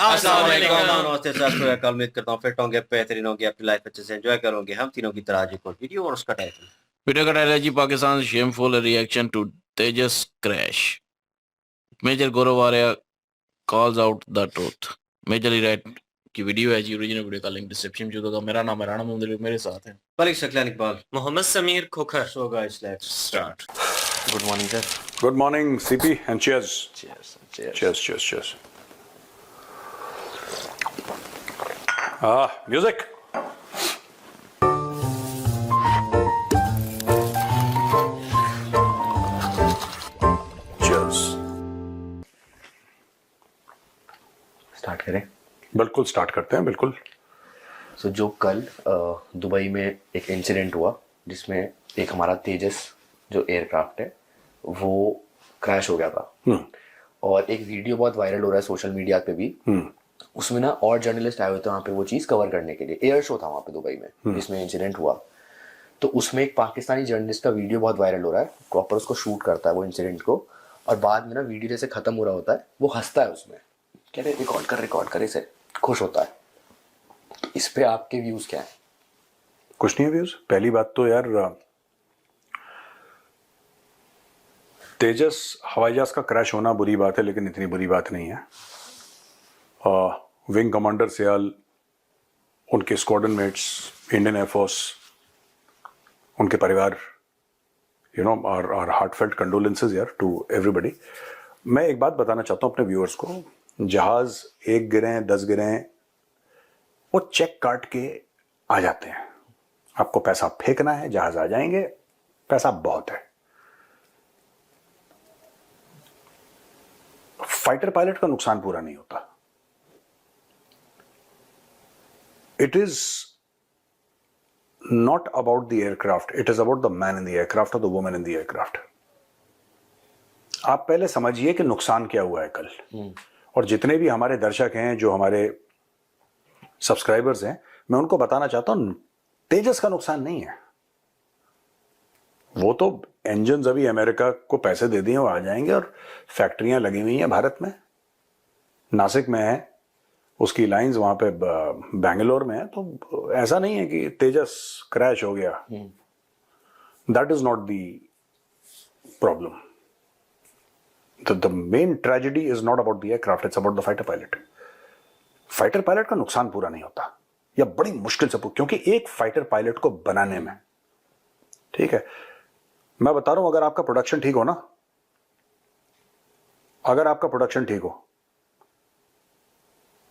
अस्सलाम वालेकुम, नमस्ते सर, कल उम्मीद करता हूँ फिट होंगे, बेहतरीन होंगे, अपनी लाइफ अच्छे से एंजॉय करोगे। हम तीनों की तरह आज एक और वीडियो और उसका टाइटल वीडियो का टाइटल है जी Pakistan shameful reaction to Tejas crash. Major Gaurav Arya calls out the truth. Major right की वीडियो है जी, ओरिजिनल वीडियो का लिंक डिस्क्रिप्शन में होगा। मेरा नाम है राणा मोहम्मद, मेरे साथ है Malik Shaklan Iqbal, Mohammad Samir Khokhar. So guys let's start. Good morning sir. Good morning, CP, and cheers. Cheers cheers. Cheers, cheers, cheers. Music. Cheers. Start करें। बिल्कुल स्टार्ट करते हैं, बिल्कुल। सो जो कल दुबई में एक इंसिडेंट हुआ जिसमें एक हमारा तेजस जो एयरक्राफ्ट है वो क्रैश हो गया था और एक वीडियो बहुत वायरल हो रहा है सोशल मीडिया पे भी। उसमें ना और जर्नलिस्ट आए हुए थे वहाँ पे वो चीज़ कवर करने के लिए। एयर शो था वहाँ पे दुबई में जिसमें इंसिडेंट हुआ। तो उसमें एक पाकिस्तानी जर्नलिस्ट का वीडियो बहुत वायरल हो रहा है, प्रॉपर उसको शूट करता है वो इंसिडेंट को, और बाद में ना वीडियो जैसे खत्म हो रहा होता है वो हंसता है उसमें, कह रहे रिकॉर्ड कर इसे, खुश होता है। इस पे आपके व्यूज क्या है? कुछ नहीं है व्यूज। पहली बात तो यार, तेजस हवाई जहाज का क्रैश होना बुरी बात है, लेकिन इतनी बुरी बात नहीं है। विंग कमांडर सियाल, उनके स्क्वाड्रन मेट्स, इंडियन एयरफोर्स, उनके परिवार, आर हार्टफेल्ट कंडोलेंसेज यार टू एवरीबडी। मैं एक बात बताना चाहता हूं अपने व्यूअर्स को, जहाज 1 गिरें 10 गिरें वो चेक काट के आ जाते हैं। आपको पैसा फेंकना है, जहाज आ जाएंगे, पैसा बहुत है। फाइटर पायलट का नुकसान पूरा नहीं होता। It is not about the aircraft, it is about the man in the aircraft और the women in the aircraft. आप पहले समझिए कि नुकसान क्या हुआ है कल। और जितने भी हमारे दर्शक हैं, जो हमारे सब्सक्राइबर्स हैं, मैं उनको बताना चाहता हूं तेजस का नुकसान नहीं है। वो तो इंजन अभी अमेरिका को पैसे दे दिए, वो आ जाएंगे, और फैक्ट्रियां लगी हुई हैं भारत में, नासिक में है, उसकी लाइंस वहां पे बेंगलोर में है। तो ऐसा नहीं है कि तेजस क्रैश हो गया। That is not the problem. The main tragedy is not about the aircraft, it's about the fighter pilot. Fighter pilot का नुकसान पूरा नहीं होता, या बड़ी मुश्किल से, क्योंकि एक फाइटर पायलट को बनाने में, ठीक है, मैं बता रहा हूं, अगर आपका प्रोडक्शन ठीक हो ना, अगर आपका प्रोडक्शन ठीक हो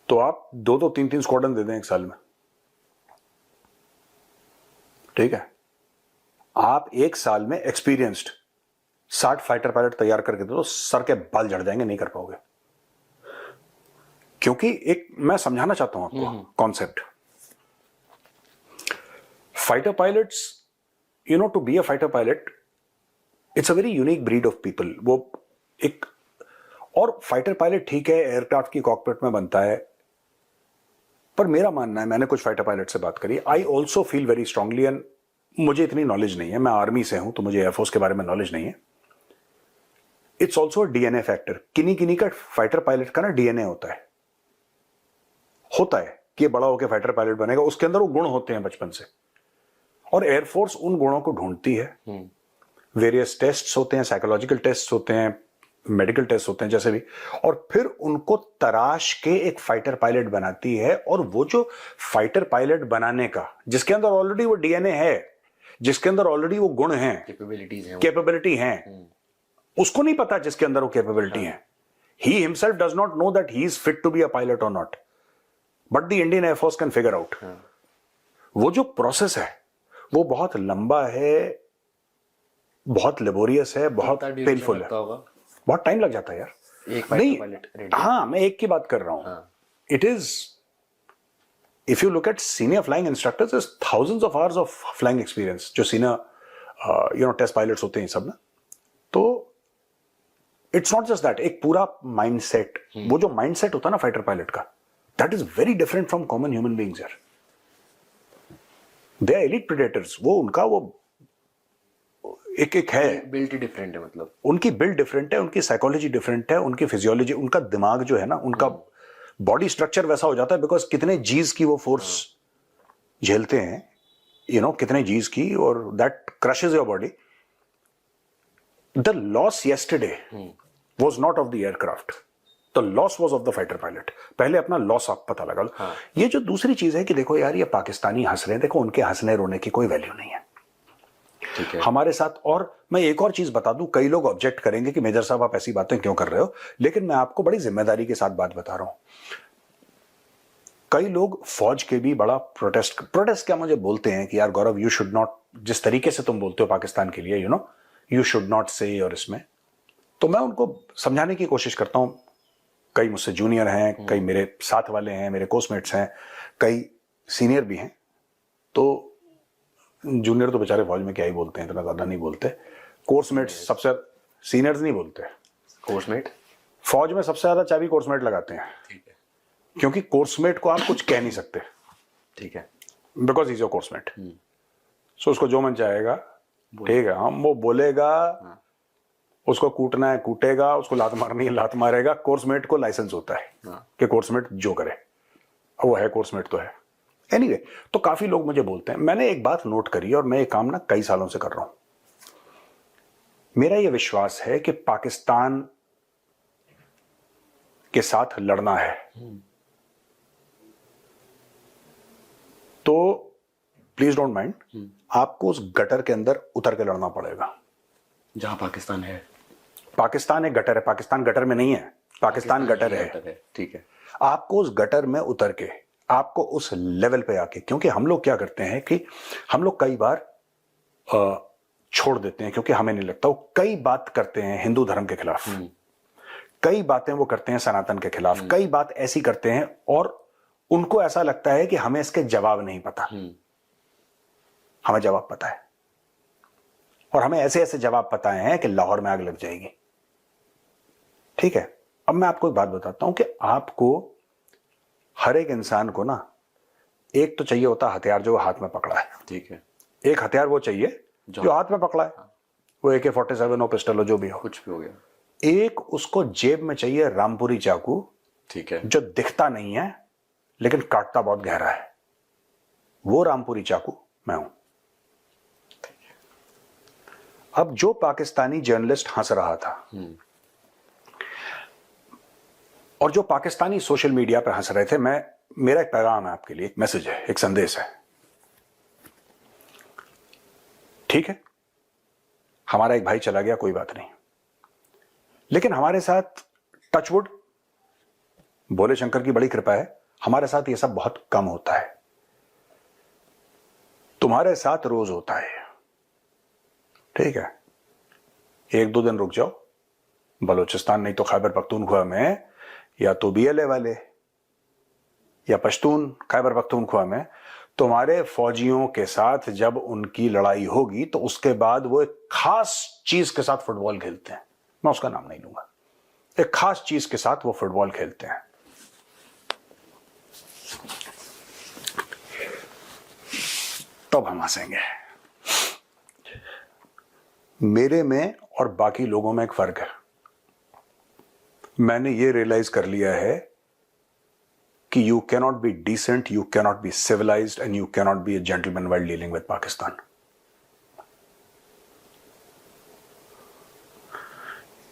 तो आप 2-2, 3-3 स्क्वाड्रन दे दें एक साल में, ठीक है। आप एक साल में एक्सपीरियंस्ड 60 फाइटर पायलट तैयार करके दो तो सर के बाल झड़ जाएंगे, नहीं कर पाओगे। क्योंकि एक मैं समझाना चाहता हूं आपको concept. Fighter pilots, to be a fighter pilot, it's a very unique breed of people. वो एक, और फाइटर पायलट ठीक है एयरक्राफ्ट की कॉकपिट में बनता है, पर मेरा मानना है, मैंने कुछ फाइटर पायलट से बात करी, I also feel very strongly, and मुझे इतनी नॉलेज नहीं है, मैं आर्मी से हूं तो मुझे एयरफोर्स के बारे में नॉलेज नहीं है। It's also DNA factor. किन्हीं का फाइटर पायलट का ना डीएनए होता है कि बड़ा होकर फाइटर पायलट बनेगा, उसके अंदर वो गुण होते हैं बचपन से, और एयरफोर्स उन गुणों को ढूंढती है। वेरियस टेस्ट्स होते हैं, साइकोलॉजिकल टेस्ट होते हैं, मेडिकल टेस्ट होते हैं, जैसे भी, और फिर उनको तराश के एक फाइटर पायलट बनाती है। और वो जो फाइटर पायलट बनाने का, जिसके अंदर ऑलरेडी वो डीएनए है, जिसके अंदर ऑलरेडी वो गुण हैं, कैपेबिलिटी हैं, उसको नहीं पता जिसके अंदर वो कैपेबिलिटी है। He himself does not know that he is fit to be a pilot और not, but the Indian air force can figure out. वो जो प्रोसेस है वो बहुत लंबा है, बहुत लेबोरियस है, बहुत पेनफुल है, बहुत टाइम लग जाता है यार। एक फाइटर पायलट, हाँ, मैं एक की बात कर रहा हूं। It is, if you look at senior flying instructors, is thousands of hours of flying experience, जो सीनियर टेस्ट पायलट्स होते हैं सब ना। तो इट्स नॉट जस्ट दैट, एक पूरा माइंडसेट, वो जो माइंडसेट होता है ना फाइटर पायलट का, that is very different from common human beings यार। They are elite predators. वो उनका वो एक है, बिल्ट डिफरेंट है, मतलब उनकी बिल्ड डिफरेंट है, उनकी साइकोलॉजी डिफरेंट है, उनकी फिजियोलॉजी, उनका दिमाग जो है ना, उनका बॉडी स्ट्रक्चर वैसा हो जाता है, बिकॉज कितने जीज की वो फोर्स झेलते हैं, कितने जीज की, और that crushes your body. The loss yesterday was not of the aircraft. The loss was of the fighter pilot. पहले अपना लॉस आप पता लगा लो. ये जो दूसरी चीज है कि देखो यार, ये पाकिस्तानी हंस रहे हैं, देखो उनके हंसने रोने की कोई वैल्यू नहीं है. ठीक है. हमारे साथ. और मैं एक और चीज बता दूं, कई लोग ऑब्जेक्ट करेंगे कि मेजर साहब आप ऐसी बातें क्यों कर रहे हो, लेकिन मैं आपको बड़ी जिम्मेदारी के साथ बात बता रहा हूं. कई लोग फौज के भी बड़ा प्रोटेस्ट क्या मुझे बोलते हैं कि यार गौरव, यू शुड नॉट, जिस तरीके से तुम बोलते हो पाकिस्तान के लिए, यू शुड नॉट से, और इसमें तो मैं उनको समझाने की कोशिश करता हूं. कई मुझसे जूनियर हैं, कई मेरे साथ वाले हैं, मेरे कोर्समेट्स हैं, कई सीनियर भी हैं. तो जूनियर तो बेचारे फौज में क्या ही बोलते हैं, इतना ज्यादा नहीं बोलते. कोर्समेट्स सबसे, सीनियर्स नहीं बोलते. कोर्समेट फौज में सबसे ज्यादा चाबी कोर्समेट लगाते हैं. ठीक है. क्योंकि कोर्समेट को आप कुछ कह नहीं सकते. ठीक है. Because is your coursemate. So उसको जो मन चाहेगा, ठीक है, हम वो बोलेगा. उसको कूटना है कूटेगा, उसको लात मारनी है लात मारेगा. कोर्समेट को लाइसेंस होता है कि कोर्समेट जो करे, वो है कोर्समेट तो है. एनीवे, तो काफी लोग मुझे बोलते हैं. मैंने एक बात नोट करी, और मैं ये काम ना कई सालों से कर रहा हूं. मेरा ये विश्वास है कि पाकिस्तान के साथ लड़ना है तो प्लीज डोंट माइंड, आपको उस गटर के अंदर उतर के लड़ना पड़ेगा जहां पाकिस्तान है. पाकिस्तान एक गटर है, पाकिस्तान गटर में नहीं है, पाकिस्तान गटर है. ठीक है. आपको उस गटर में उतर के, आपको उस लेवल पे आके, क्योंकि हम लोग क्या करते हैं कि हम लोग कई बार छोड़ देते हैं, क्योंकि हमें नहीं लगता. वो कई बात करते हैं हिंदू धर्म के खिलाफ, कई बातें वो करते हैं सनातन के खिलाफ, कई बात ऐसी करते हैं, और उनको ऐसा लगता है कि हमें इसके जवाब नहीं पता. हमें जवाब पता है, और हमें ऐसे ऐसे जवाब पता है कि लाहौर में आग लग जाएगी. ठीक है. अब मैं आपको एक बात बताता हूं कि आपको, हर एक इंसान को ना, एक तो चाहिए होता हथियार जो हाथ में पकड़ा है. ठीक है. एक हथियार वो चाहिए जो हाथ में पकड़ा है. वो AK-47 हो, पिस्टल हो, जो भी हो, कुछ भी हो गया. एक उसको जेब में चाहिए रामपुरी चाकू. ठीक है. जो दिखता नहीं है लेकिन काटता बहुत गहरा है. वो रामपुरी चाकू मैं हूं. अब जो पाकिस्तानी जर्नलिस्ट हंस रहा था, और जो पाकिस्तानी सोशल मीडिया पर हंस रहे थे, मेरा एक पैगाम है आपके लिए, एक मैसेज है, एक संदेश है. ठीक है, हमारा एक भाई चला गया, कोई बात नहीं, लेकिन हमारे साथ, टचवुड, भोले शंकर की बड़ी कृपा है, हमारे साथ ये सब बहुत कम होता है. तुम्हारे साथ रोज होता है. ठीक है, एक दो दिन रुक जाओ. बलूचिस्तान नहीं तो खैबर पख्तूनख्वा में, या तो BLA वाले या पश्तून खैबर पख्तूनख्वा में तुम्हारे फौजियों के साथ जब उनकी लड़ाई होगी, तो उसके बाद वो एक खास चीज के साथ फुटबॉल खेलते हैं. मैं उसका नाम नहीं लूंगा. एक खास चीज के साथ वो फुटबॉल खेलते हैं. तब हम हंसेंगे. मेरे में और बाकी लोगों में एक फर्क है. मैंने ये रियलाइज कर लिया है कि you cannot be decent, you cannot be civilised, and you cannot be a gentleman while dealing with Pakistan.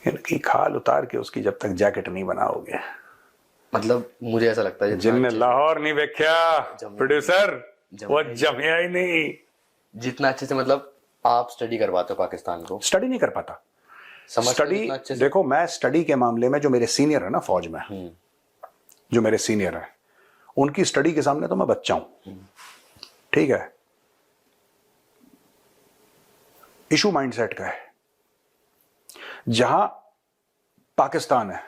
इनकी खाल उतार के उसकी जब तक जैकेट नहीं बनाओगे. मतलब मुझे ऐसा लगता है जिनने लाहौर नहीं देखा प्रोड्यूसर, वो जमिया ही नहीं. जितना अच्छे से, मतलब आप स्टडी करवाते हो पाकिस्तान को. स्टडी नहीं कर पाता. स्टडी, अच्छे से. देखो, मैं स्टडी के मामले में, जो मेरे सीनियर है ना फौज में, जो मेरे सीनियर है, उनकी स्टडी के सामने तो मैं बच्चा हूं. ठीक है. इशू माइंडसेट का है. जहां पाकिस्तान है,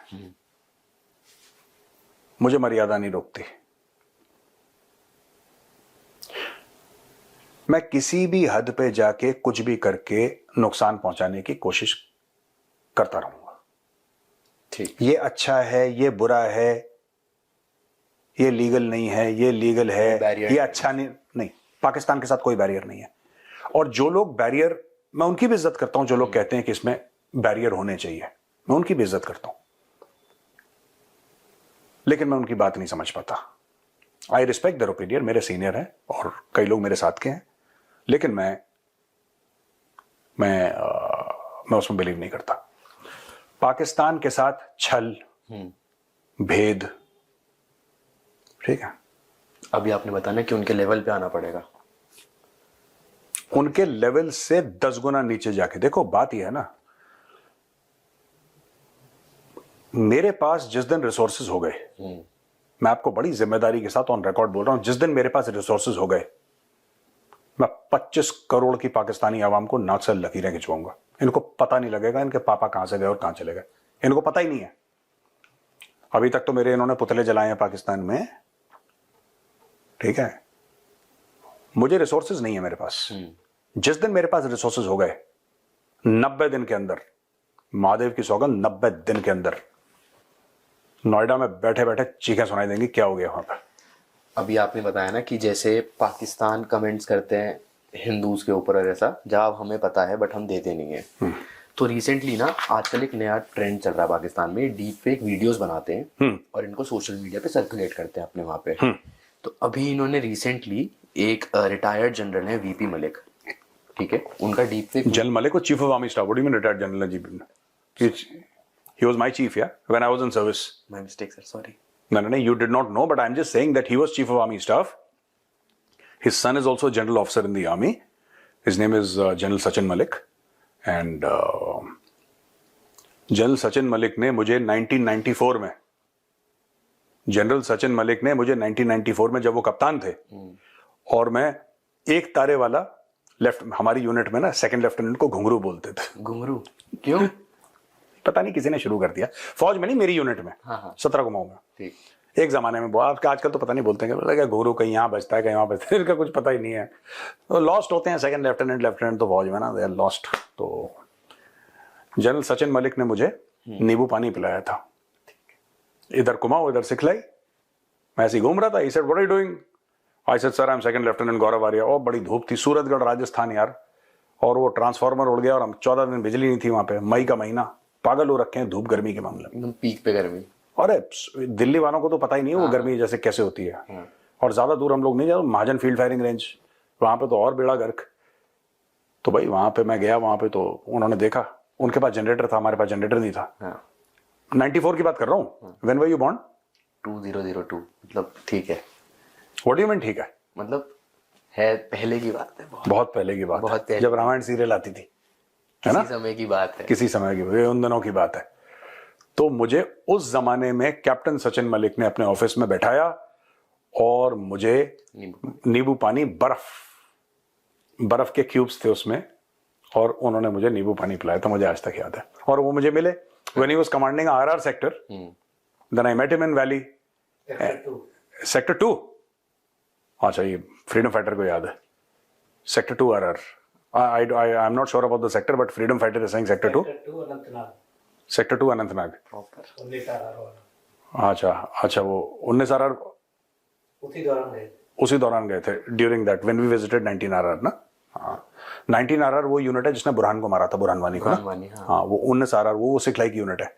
मुझे मर्यादा नहीं रोकती. मैं किसी भी हद पे जाके कुछ भी करके नुकसान पहुंचाने की कोशिश करता रहूंगा. ठीक. ये अच्छा है, ये बुरा है, ये लीगल नहीं है, ये लीगल है, ये अच्छा नहीं. पाकिस्तान के साथ कोई बैरियर नहीं है. और जो लोग बैरियर, मैं उनकी भी इज्जत करता हूं. जो लोग कहते हैं कि इसमें बैरियर होने चाहिए, मैं उनकी भी इज्जत करता हूं. लेकिन मैं उनकी बात नहीं समझ पाता। आई रिस्पेक्ट देयर ओपिनियन, मेरे सीनियर हैं और कई लोग मेरे साथ के हैं, लेकिन मैं उसमें बिलीव नहीं करता। पाकिस्तान के साथ छल, भेद, ठीक है। अभी आपने बताया कि उनके लेवल पे आना पड़ेगा। उनके लेवल से 10 गुना नीचे जाके देखो। बात यह है ना, मेरे पास जिस दिन रिसोर्सेज हो गए, मैं आपको बड़ी जिम्मेदारी के साथ ऑन रिकॉर्ड बोल रहा हूं, जिस दिन मेरे पास रिसोर्सेज हो गए, मैं 25 करोड़ की पाकिस्तानी आवाम को नाक से लकीरें खिंचवाऊंगा। इनको पता नहीं लगेगा इनके पापा कहां से गए और कहां चले गए, इनको पता ही नहीं है। अभी तक तो मेरे इन्होंने पुतले जलाए हैं पाकिस्तान में, ठीक है। मुझे रिसोर्सेज नहीं है मेरे पास। जिस दिन मेरे पास रिसोर्सेज हो गए, 90 दिन के अंदर, महादेव की सौगंध, 90 दिन के अंदर नोएडा में बैठे बैठे चीखें सुनाई देंगी क्या हो गया वहां पर। अभी आपने बताया ना कि जैसे पाकिस्तान कमेंट्स करते हैं हिंदूज के ऊपर और ऐसा, जवाब हमें पता है बट हम देते नहीं है। तो रिसेंटली ना आजकल एक नया ट्रेंड चल रहा है पाकिस्तान में, डीप फेक वीडियोस बनाते हैं और इनको सोशल मीडिया पे सर्कुलेट करते हैं अपने वहां पे। तो अभी इन्होंने रिसेंटली एक रिटायर्ड जनरल है वीपी मलिक, ठीक है, उनका deep fake. General Malik was chief of army staff. What do you mean retired general? He was my chief, yeah, when I was in service. My mistake, sir. Sorry. No, you did not know, but I'm just saying that he was chief of army staff. His son is also a general officer in the army. His name is General Sachin Malik. And General Sachin Malik ने मुझे 1994 में, general Sachin Malik ने मुझे 1994 में, जब वो कप्तान थे और मैं एक तारे वाला लेफ्ट, हमारी यूनिट में ना सेकंड लेफ्टिनेंट को घुंघरू बोलते थे। घुंघरू क्यों? पता नहीं, किसी ने शुरू कर दिया। फौज में नहीं, मेरी यूनिट में। हाँ। 17 कुमाऊं में। ठीक। एक जमाने में आपका आजकल तो पता नहीं बोलते हैं क्या घुंघरू, कहीं यहाँ बजता है कहीं वहां बजता है, इनका कुछ पता ही नहीं है। तो लॉस्ट होते हैं सेकंड लेफ्टिनेंट तो फौज में ना, दे आर लॉस्ट। तो जनरल सचिन मलिक ने मुझे नींबू पानी पिलाया था, इधर कुमाऊं इधर सिखलाई। मैं ऐसे घूम रहा था। He said, what are you doing? I said, sir, I'm second lieutenant गौरव आर्या। और बड़ी धूप थी, सूरतगढ़ राजस्थान यार, और वो ट्रांसफार्मर उड़ गया और हम 14 दिन बिजली नहीं थी वहां पे। मई का महीना, पागल हो रखे हैं धूप गर्मी के मामले में, एकदम पीक पे गर्मी। अरे दिल्ली वालों को तो पता ही नहीं है वो गर्मी जैसे कैसे होती है। और ज्यादा दूर हम लोग नहीं जाते, महाजन फील्ड फायरिंग रेंज, वहां पे तो और बेड़ा गर्क। तो भाई वहां पे मैं गया, वहां पे तो उन्होंने देखा, उनके पास जनरेटर था, हमारे पास जनरेटर नहीं था। 94 की बात कर रहा हूँ। When were you born? 2002। मतलब ठीक है। व्हाट डू यू मीन ठीक है? मतलब है पहले की बात है, बहुत पहले की बात बहुत है, पहले जब रामायण सीरियल आती थी, है ना? किसी समय की बात है, किसी समय की, ये उन दिनों की बात है। तो मुझे उस जमाने में कैप्टन सचिन मलिक ने अपने ऑफिस में बैठाया और मुझे नींबू पानी, बर्फ के क्यूब्स थे उसमें, और उन्होंने मुझे नींबू पानी पिलाया था, मुझे आज तक याद है। और वो मुझे मिले when he was commanding RR sector. Then I met him in Valley. Sector 2. अच्छा, ये फ्रीडम फाइटर को याद है। Sector 2 RR. I'm not sure about the sector, but freedom fighter is saying Sector 2. Sector 2 Anantnag. अच्छा, वो 19 RR उसी दौरान गए थे, during that when we visited 19 RR ना। हाँ, 19 RR वो यूनिट है जिसने बुरहान को मारा था, बुरहान वानी को ना। हाँ, वो 19 RR वो सिखलाई की यूनिट है।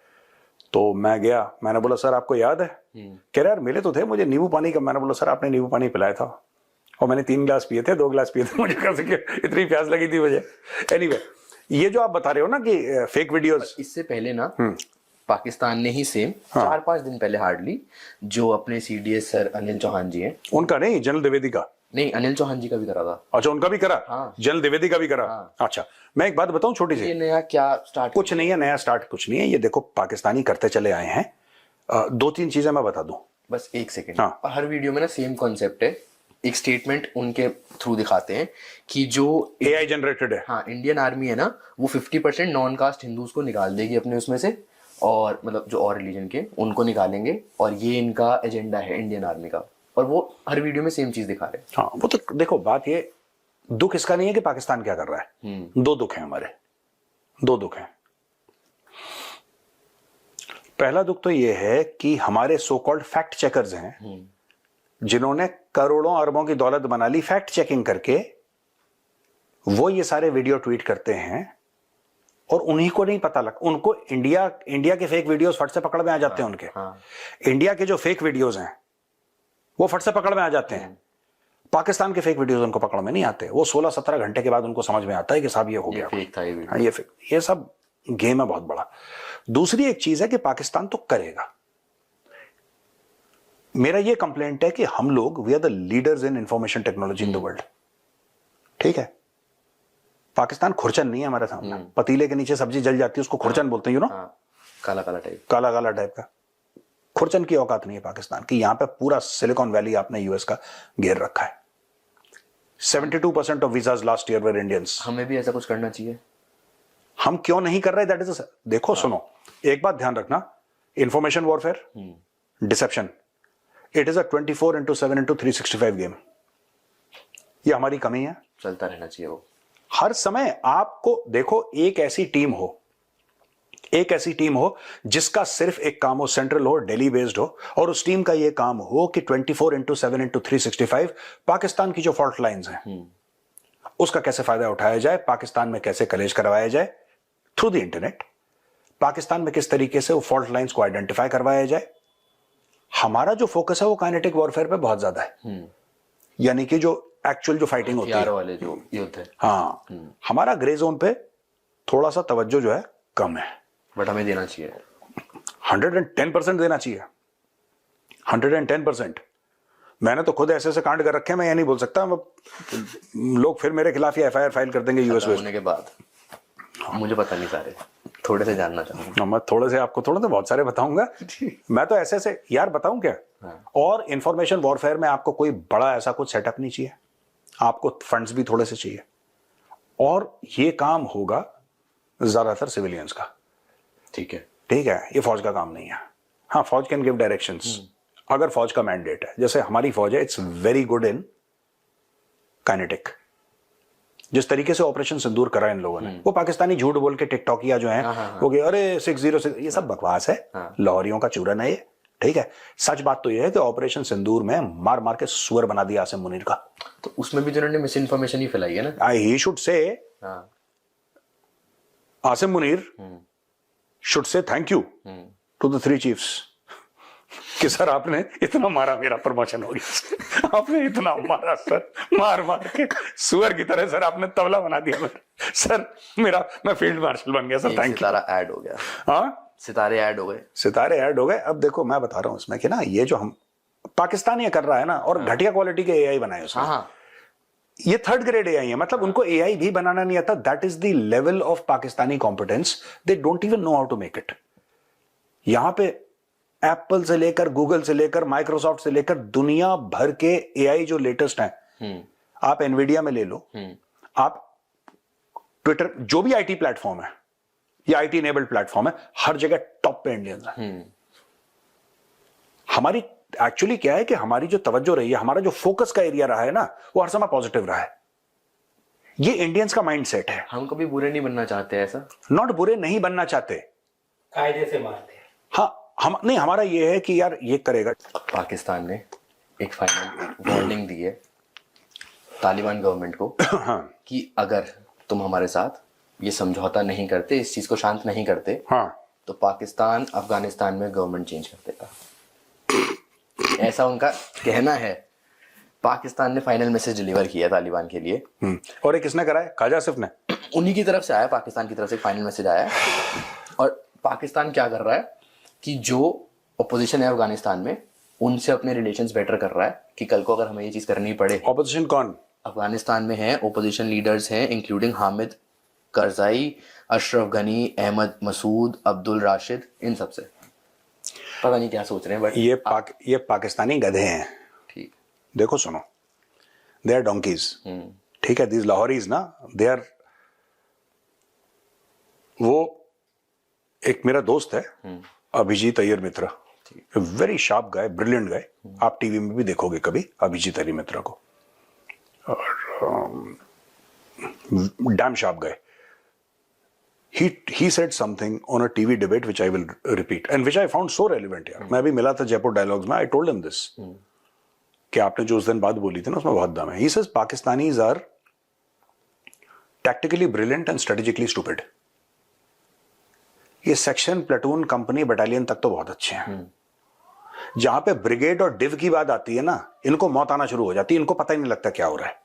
तो मैं गया, मैंने बोला सर आपको याद है? कह रहे यार मिले तो थे, मुझे नींबू पानी का। मैंने बोला सर आपने नींबू पानी पिलाया था, और मैंने 3 गिलास पिए थे, 2 गिलास पिए थे, मुझे कैसे इतनी प्यास लगी थी मुझे। एनीवे, ये जो आप बता रहे हो ना कि फेक वीडियोस, इससे पहले ना पाकिस्तान ने ही सेम 4-5 दिन पहले हार्डली, जो अपने CDS सर अनिल चौहान जी हैं, उनका नहीं, जनरल द्विवेदी का नहीं, अनिल चौहान जी का भी करा था। अच्छा, उनका भी करा? हाँ। जनरल द्विवेदी का भी करा? हाँ। अच्छा, मैं एक बात बताऊं छोटी सी। ये नया क्या स्टार्ट? कुछ नहीं है नया स्टार्ट, कुछ नहीं है। ये देखो पाकिस्तानी करते चले आए हैं। 2-3 चीजें मैं बता दूं, बस एक सेकंड। हाँ। हर वीडियो में ना सेम कॉन्सेप्ट है, एक स्टेटमेंट उनके थ्रू दिखाते हैं कि जो AI जनरेटेड है। हाँ, इंडियन आर्मी है ना, वो 50% नॉन कास्ट हिंदूज को निकाल देगी अपने उसमें से, और मतलब जो और रिलीजन के उनको निकालेंगे, और ये इनका एजेंडा है इंडियन आर्मी का। और वो हर वीडियो में सेम चीज दिखा रहे हैं। हाँ, वो तो देखो बात ये, दुख इसका नहीं है कि पाकिस्तान क्या कर रहा है। 2 दुख हैं हमारे, 2 दुख हैं। पहला दुख तो ये है कि हमारे सो कॉल्ड फैक्ट चेकर्स हैं, जिन्होंने करोड़ों अरबों की दौलत बना ली फैक्ट चेकिंग करके, वो ये सारे वीडियो ट्वीट करते हैं और उन्हीं को नहीं पता लग, उनको इंडिया के फेक वीडियोस फट से पकड़ में आ जाते हैं उनके। इंडिया के जो फेक वीडियोस हैं वो फट से पकड़ में आ जाते हैं। पाकिस्तान के फेक वीडियोस उनको पकड़ में नहीं आते। वो 16-17 घंटे के बाद उनको समझ में आता है कि साहब ये हो गया, फेक था ये वीडियो। हाँ, ये फेक। ये सब गेम है बहुत बड़ा। दूसरी एक चीज है कि पाकिस्तान तो करेगा। मेरा ये कंप्लेंट है कि हम लोग we are the leaders in information technology in the world. ठीक है, पाकिस्तान खुरचन नहीं है हमारे सामने। पतीले के नीचे सब्जी जल जाती है उसको खुरचन बोलते हैं, यू नो, काला काला टाइप, काला काला टाइप का। खुरचन की औकात नहीं है पाकिस्तान की। यहां पे पूरा सिलिकॉन वैली आपने यूएस का घेर रखा है। 72% of visas last year were Indians. हमें भी ऐसा कुछ करना चाहिए। हम क्यों नहीं कर रहे? दैट इज देखो सुनो, एक बात ध्यान रखना, information warfare, deception, it is a 24/7/365 game. ये हमारी कमी है। चलता रहना चाहिए वो। हर समय आपको देखो, एक ऐसी टीम हो जिसका सिर्फ एक काम हो, सेंट्रल हो, दिल्ली बेस्ड हो, और उस टीम का ये काम हो कि 24/7/365 पाकिस्तान की जो फॉल्ट लाइंस हैं उसका कैसे फायदा उठाया जाए, पाकिस्तान में कैसे कलेश करवाया जाए थ्रू द इंटरनेट, पाकिस्तान में किस तरीके से वो फॉल्ट लाइंस को आइडेंटिफाई करवाया जाए। हमारा जो फोकस है वो काइनेटिक वॉरफेयर पे बहुत ज्यादा है, यानी कि जो एक्चुअल जो फाइटिंग होती है वाले जो युद्ध है। हाँ, हमारा ग्रे जोन पे थोड़ा सा तवज्जो जो है कम है। बट हमें देना चाहिए, 110% देना चाहिए, 110%। मैंने तो खुद ऐसे कांड कर रखे हैं, मैं ये नहीं बोल सकता। लोग फिर मेरे खिलाफ ही एफआईआर फाइल कर देंगे यूएस होने के बाद। मुझे पता नहीं, सारे थोड़े से जानना चाहूंगा। मैं थोड़े से आपको थोड़े तो बहुत सारे बताऊंगा। मैं तो ऐसे यार बताऊं क्या। और इंफॉर्मेशन वॉरफेयर में आपको कोई बड़ा ऐसा कुछ सेटअप नहीं चाहिए, आपको फंड्स भी थोड़े से चाहिए, और ये काम होगा ज्यादातर सिविलियंस का। ठीक है, ये फौज का काम नहीं है। हाँ, फौज कैन गिव डायरेक्शंस अगर फौज का मैंडेट है। जैसे हमारी फौज है, it's very good in kinetic. जिस तरीके से ऑपरेशन सिंदूर करा इन लोगों ने, वो पाकिस्तानी झूठ बोल के टिकटॉकिया जो हैं वो कि अरे 606, ये सब बकवास है, लाहौरियों का चूरन है ये। ठीक है, सच बात तो ये है कि ऑपरेशन सिंदूर में मार मार के सुअर बना दिया आसिम मुनीर का। तो उसमें भी जिन्होंने मिस इन्फॉर्मेशन ही फैलाई है ना। He should say, Asim Munir should say thank you to the 3 chiefs कि सर आपने इतना मारा, मेरा प्रमोशन हो गया। आपने इतना मारा सर, मार मार के सुअर की तरह सर आपने तबला बना दिया मेरा। सर मैं फील्ड मार्शल बन गया sir, thank you. Sitara add हो गया। हाँ, सितारे ऐड हो गए। अब देखो मैं बता रहा हूं इसमें कि ना, ये जो हम पाकिस्तान ये कर रहा है ना, और घटिया क्वालिटी के एआई बनाए उसमें। ये 3rd ग्रेड एआई है, मतलब उनको एआई भी बनाना नहीं आता। That is the level of Pakistani competence, they don't even know how to make it. यहां पे एप्पल से लेकर, गूगल से लेकर, माइक्रोसॉफ्ट से लेकर दुनिया भर के एआई जो लेटेस्ट हैं, आप एनवीडिया में ले लो, आप ट्विटर, जो भी आईटी प्लेटफॉर्म है या आईटी इनेबल्ड प्लेटफॉर्म है, हर जगह टॉप पे इंडियंस हैं। हमारी एक्चुअली क्या है कि हमारी जो तवज्जो रही है, हमारा जो फोकस का एरिया रहा है ना, वो हर समय पॉजिटिव रहा है। ये इंडियंस का माइंडसेट है। हम कभी बुरे नहीं बनना चाहते, ऐसा नॉट बुरे नहीं बनना चाहते, कायदे से मारते हैं। हाँ, हम नहीं, हमारा ये है कि यार ये करेगा। पाकिस्तान ने एक फाइनल वार्निंग दी है तालिबान गवर्नमेंट को कि अगर तुम हमारे साथ ये समझौता नहीं करते, इस चीज को शांत नहीं करते, तो पाकिस्तान अफगानिस्तान में गवर्नमेंट चेंज कर देगा। ऐसा उनका कहना है। पाकिस्तान ने फाइनल मैसेज डिलीवर किया तालिबान के लिए। और ये किसने करा है? ख्वाजा आसिफ ने। उन्हीं की तरफ से आया, पाकिस्तान की तरफ से फाइनल मैसेज आया है। और पाकिस्तान क्या कर रहा है कि जो अपोजिशन है अफगानिस्तान में, उनसे अपने रिलेशंस बेटर कर रहा है कि कल को अगर हमें ये चीज करनी पड़े। ऑपोजिशन कौन? अफगानिस्तान में है ओपोजिशन लीडर्स हैं, इंक्लूडिंग हामिद करजाई, अशरफ गनी, अहमद मसूद, अब्दुल राशिद, इन सब से पता नहीं क्या सोच रहे हैं। बट ये पाकिस्तानी गधे हैं। ठीक, देखो सुनो, दे आर डोंकीज। ठीक है, दीज लाहौरीज ना, दे आर, वो एक मेरा दोस्त है अभिजीत अय्यर मित्रा, वेरी शार्प गाय, ब्रिलियंट गाय। आप टीवी में भी देखोगे कभी अभिजीत अय्यर मित्रा को, और dam sharp guy. He said something on a TV debate which I will repeat and which I found so relevant यार। मैं भी मिला था जयपुर डायलॉग्स में, I told him this कि आपने जो उस दिन बात बोली थी ना, उसमें बहुत दम है। He says Pakistanis are tactically brilliant and strategically stupid। ये सेक्शन, प्लेटून, कंपनी, बटालियन तक तो बहुत अच्छे हैं। जहां पे ब्रिगेड और डिव की बात आती है ना, इनको मौत आना शुरू हो जाती है, इनको पता ही नहीं लगता क्या हो रहा है।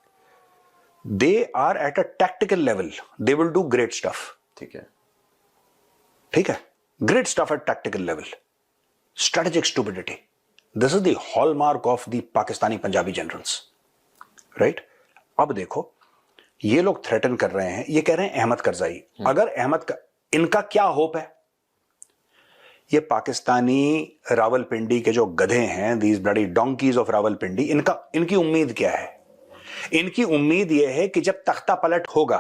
They are at a tactical level, they will do great stuff. ठीक है, ठीक है, great stuff at tactical level. Strategic stupidity, this is the hallmark of the Pakistani Punjabi generals, right. अब देखो, ये लोग थ्रेटन कर रहे हैं, ये कह रहे हैं अहमद करजाई। अगर इनका क्या होप है? ये पाकिस्तानी रावलपिंडी के जो गधे हैं, these bloody donkey's of Rawalpindi, इनकी उम्मीद क्या है? इनकी उम्मीद यह है कि जब तख्ता पलट होगा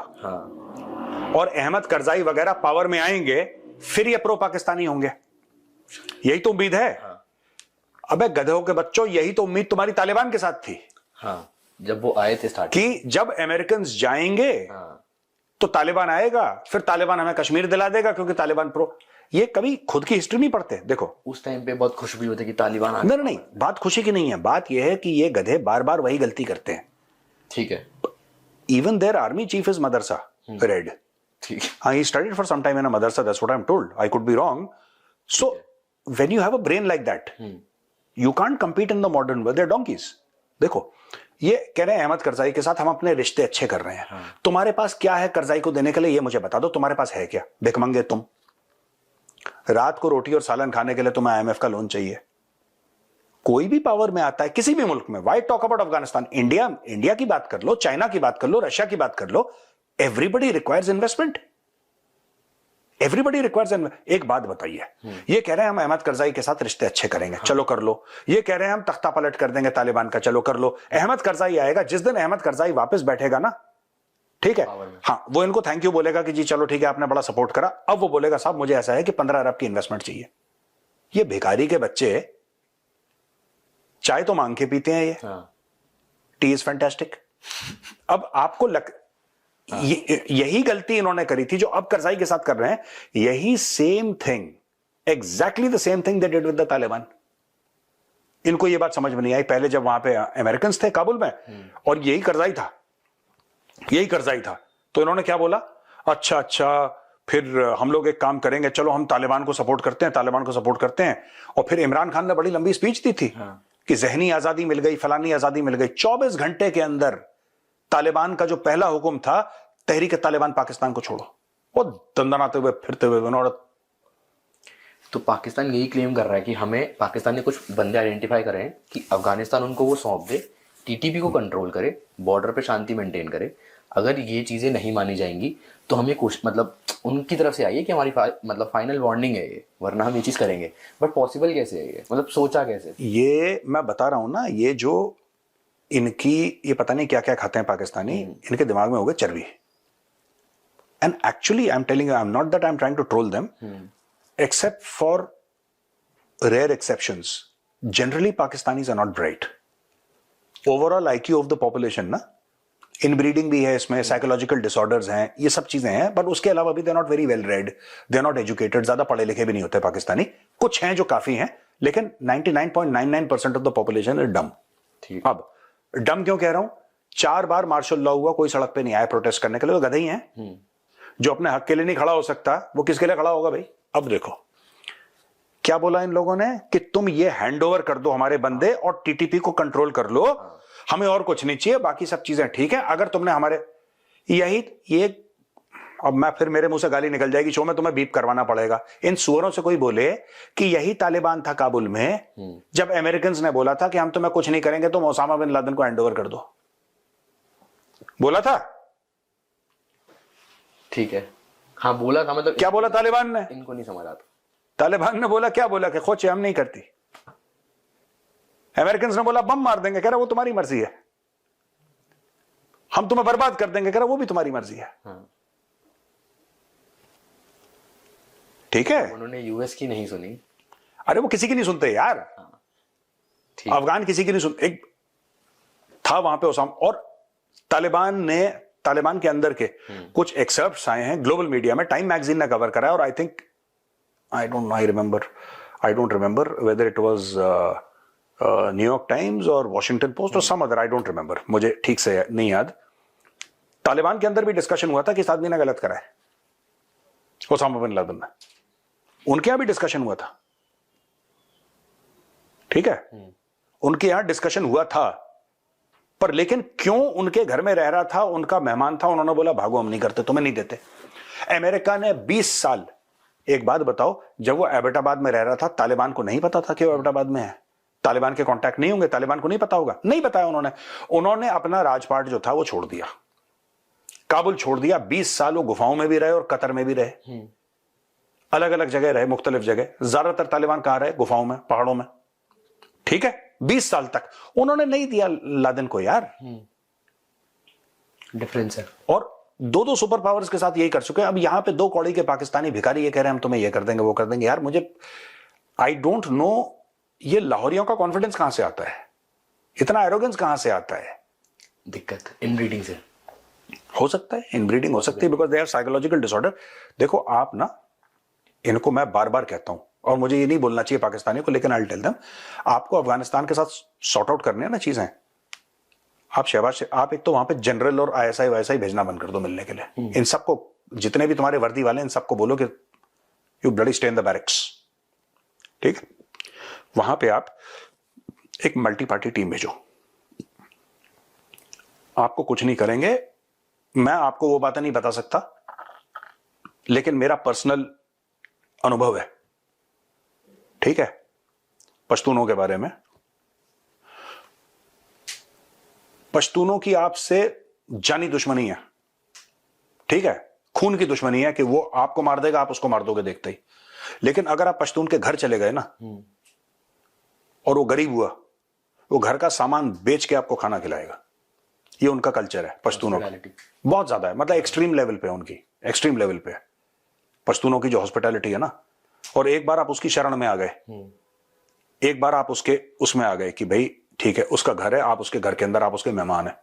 और अहमद करजाई वगैरह पावर में आएंगे, फिर ये प्रो पाकिस्तानी होंगे। यही तो उम्मीद है। अबे गधों के बच्चों, यही तो उम्मीद तुम्हारी तालिबान के साथ थी। हाँ, जब वो आए थे स्टार्ट कि जब अमेरिकन जाएंगे तो तालिबान आएगा, फिर तालिबान हमें कश्मीर दिला देगा क्योंकि तालिबान प्रो। ये कभी खुद की हिस्ट्री नहीं पढ़ते। देखो, उस टाइम पे बहुत खुश भी होते कि तालिबान आ नहीं नहीं, बात खुशी की नहीं है, बात यह है कि ये गधे बार बार वही गलती करते हैं। ठीक है, even there army chief is Madrasa red. ठीक है, हाँ, he studied for some time in a madrasa, that's what I'm told. I could be wrong. So, when you have a brain like that, you can't compete in the modern world. They're donkeys. देखो, ये कह रहे हैं अहमद करजाई के साथ हम अपने रिश्ते अच्छे कर रहे हैं। तुम्हारे पास क्या है करजाई को देने के लिए, ये मुझे बता दो। तुम्हारे पास है क्या? भिखमंगे तुम। रात को रोटी और सालन खाने के लिए तुम्हें IMF का लोन चाहिए। कोई भी पावर में आता है किसी भी मुल्क में, why talk about Afghanistan? India की बात कर लो, चाइना की बात कर लो, रशिया की बात कर लो, everybody requires investment. Everybody requires. एक बात बताइए, ये कह रहे हैं हम अहमद करजाई के साथ रिश्ते अच्छे करेंगे, चलो कर लो। ये कह रहे हैं हम तख्ता पलट कर देंगे तालिबान का, चलो कर लो। अहमद करजाई आएगा, जिस दिन अहमद करजाई वापस बैठेगा ना, ठीक है, हाँ, वो इनको थैंक यू बोलेगा कि जी चलो ठीक है, आपने बड़ा सपोर्ट करा। अब वो बोलेगा साहब मुझे ऐसा है कि 15 अरब की इन्वेस्टमेंट चाहिए। ये भिखारी के बच्चे चाय तो मांग के पीते हैं। ये टी इज फैंटास्टिक। अब आपको यही गलती इन्होंने करी थी जो अब करजाई के साथ कर रहे हैं। यही same thing, exactly the same thing they did with the Taliban. इनको ये बात समझ में नहीं आई पहले जब वहां पे अमेरिकन थे काबुल में, और यही करजाई था। तो इन्होंने क्या बोला, अच्छा फिर हम लोग एक काम करेंगे, चलो हम तालिबान को सपोर्ट करते हैं। और फिर इमरान खान ने बड़ी लंबी स्पीच दी थी कि जहनी आजादी मिल गई, फलानी आजादी मिल गई। 24 घंटे के अंदर तालिबान का जो पहला हुक्म था, तहरीक तालिबान पाकिस्तान को छोड़ो। वो दंदनाते हुए फिरते हुए तो पाकिस्तान यही क्लेम कर रहा है कि हमें पाकिस्तान ने कुछ बंदे आइडेंटिफाई करे हैं कि अफगानिस्तान उनको वो सौंप दे, टीटीपी को कंट्रोल करे, बॉर्डर पे शांति मेंटेन करे। अगर ये चीजें नहीं मानी जाएंगी तो हमें कुछ मतलब उनकी तरफ से आई है कि हमारी मतलब फाइनल वार्निंग है ये, वरना हम ये चीज करेंगे। बट पॉसिबल कैसे है ये, मतलब सोचा कैसे? ये मैं बता रहा हूं ना, ये जो इनकी ये पता नहीं क्या क्या खाते हैं पाकिस्तानी, इनके दिमाग में हो गए चर्बी। And actually I am telling you, I am not that I am trying to troll them, except for rare exceptions, generally Pakistanis are not bright. Overall IQ of the population ना, इनब्रीडिंग भी है इसमें, साइकोलॉजिकल डिसऑर्डर्स हैं, ये सब चीजें हैं। But उसके अलावा भी they are not very well read, they are not educated, ज्यादा पढ़े लिखे भी नहीं होते पाकिस्तानी। कुछ हैं जो काफी हैं, लेकिन 99.99% of the population is dumb. अब डम क्यों कह रहा हूं? 4 बार मार्शल लॉ हुआ, कोई सड़क पे नहीं आया प्रोटेस्ट करने के लिए, वो गधे ही हैं। जो अपने हक के लिए नहीं खड़ा हो सकता, वो किसके लिए खड़ा होगा भाई? अब देखो क्या बोला इन लोगों ने कि तुम ये हैंड ओवर कर दो हमारे बंदे और टीटीपी को कंट्रोल कर लो, हमें और कुछ नहीं चाहिए, बाकी सब चीजें ठीक है। अगर तुमने हमारे ये अब मैं फिर मेरे मुंह से गाली निकल जाएगी शो में, तुम्हें बीप करवाना पड़ेगा। इन सुअरों से कोई बोले कि यही तालिबान था काबुल में जब अमेरिकन ने बोला था कि हम तुम्हें कुछ नहीं करेंगे, तुम ओसामा बिन लादेन को हैंड ओवर कर दो, बोला था? ठीक है, हाँ बोला था। मतलब क्या बोला तालिबान ने? इनको नहीं समझ आता। तालिबान ने बोला, क्या बोला कि खोचे हम नहीं करती। अमेरिकन ने बोला बम मार देंगे, कह रहा वो तुम्हारी मर्जी है। हम तुम्हें बर्बाद कर देंगे, कह रहा वो भी तुम्हारी मर्जी है। ठीक है, उन्होंने यूएस की नहीं सुनी। अरे वो किसी की नहीं सुनते यार। अफगान किसी की नहीं सुनते। एक था वहां पे ओसामा, और तालिबान के अंदर के कुछ एक्सर्प्ट्स आए हैं ग्लोबल मीडिया में, टाइम मैगजीन ने कवर करा है। और I don't remember whether it was New York Times और वॉशिंगटन पोस्ट और some other, I don't remember, मुझे ठीक से नहीं याद। तालिबान के अंदर भी डिस्कशन हुआ था कि इस आदमी ने गलत करा है, ओसामा बिन लादेन ने। उनके यहां भी डिस्कशन हुआ था, ठीक है, उनके यहां डिस्कशन हुआ था, पर लेकिन क्यों उनके घर में रह रहा था, उनका मेहमान था, उन्होंने बोला भागो हम नहीं करते, तुम्हें नहीं देते। अमेरिका ने 20 साल, एक बात बताओ, जब वो एबटाबाद में रह रहा था तालिबान को नहीं पता था कि वो एबटाबाद में है? तालिबान के कांटेक्ट नहीं होंगे, तालिबान को नहीं पता होगा? नहीं बताया उन्होंने अपना राजपाट जो था वो छोड़ दिया, काबुल छोड़ दिया। 20 साल वो गुफाओं में भी रहे और कतर में भी रहे, अलग अलग जगह रहे, मुख्तलिफ जगह। ज्यादातर तालिबान कहां रहे? गुफाओं में, पहाड़ों में, ठीक है। 20 साल तक उन्होंने नहीं दिया लादेन को यार। डिफरेंस है। और दो सुपर पावर्स के साथ यही कर चुके हैं। अब यहां पे 2 कौड़ी के पाकिस्तानी भिखारी ये कह रहे हैं हम तुम्हें ये कर देंगे वो कर देंगे। यार मुझे आई डोंट नो, ये लाहौरियों का कॉन्फिडेंस कहां से आता है, इतना एरोगेंस कहां से आता है? दिक्कत इनब्रीडिंग से हो सकता है, इनब्रीडिंग हो सकती है, because they are psychological disorder. देखो आप ना, इनको मैं बार बार कहता हूं, और मुझे ये नहीं बोलना चाहिए पाकिस्तानी को, लेकिन आई टेल देम, आपको अफगानिस्तान के साथ सॉर्ट आउट करने हैं ना चीजें, आप शहबाज, आप एक तो वहां पे जनरल और ISI वैसा ही भेजना बंद कर दो मिलने के लिए। इन सबको, जितने भी तुम्हारे वर्दी वाले, इन सबको बोलो कि you bloody stay in the barracks, ठीक है। वहां पे आप एक मल्टी पार्टी टीम भेजो, आपको कुछ नहीं करेंगे। मैं आपको वो बातें नहीं बता सकता, लेकिन मेरा पर्सनल अनुभव है, ठीक है, पश्तूनों के बारे में। पश्तूनों की आपसे जानी दुश्मनी है, ठीक है, खून की दुश्मनी है कि वो आपको मार देगा, आप उसको मार दोगे देखते ही। लेकिन अगर आप पश्तून के घर चले गए ना, और वो गरीब हुआ, वो घर का सामान बेच के आपको खाना खिलाएगा। ये उनका कल्चर है पश्तूनों का, बहुत ज्यादा है, मतलब एक्सट्रीम लेवल पे, उनकी एक्सट्रीम लेवल पे है पश्तूनों की जो हॉस्पिटैलिटी है ना। और एक बार आप उसकी शरण में आ गए, एक बार आप उसके उसमें आ गए कि भाई ठीक है, उसका घर है, आप उसके घर के अंदर, आप उसके मेहमान है,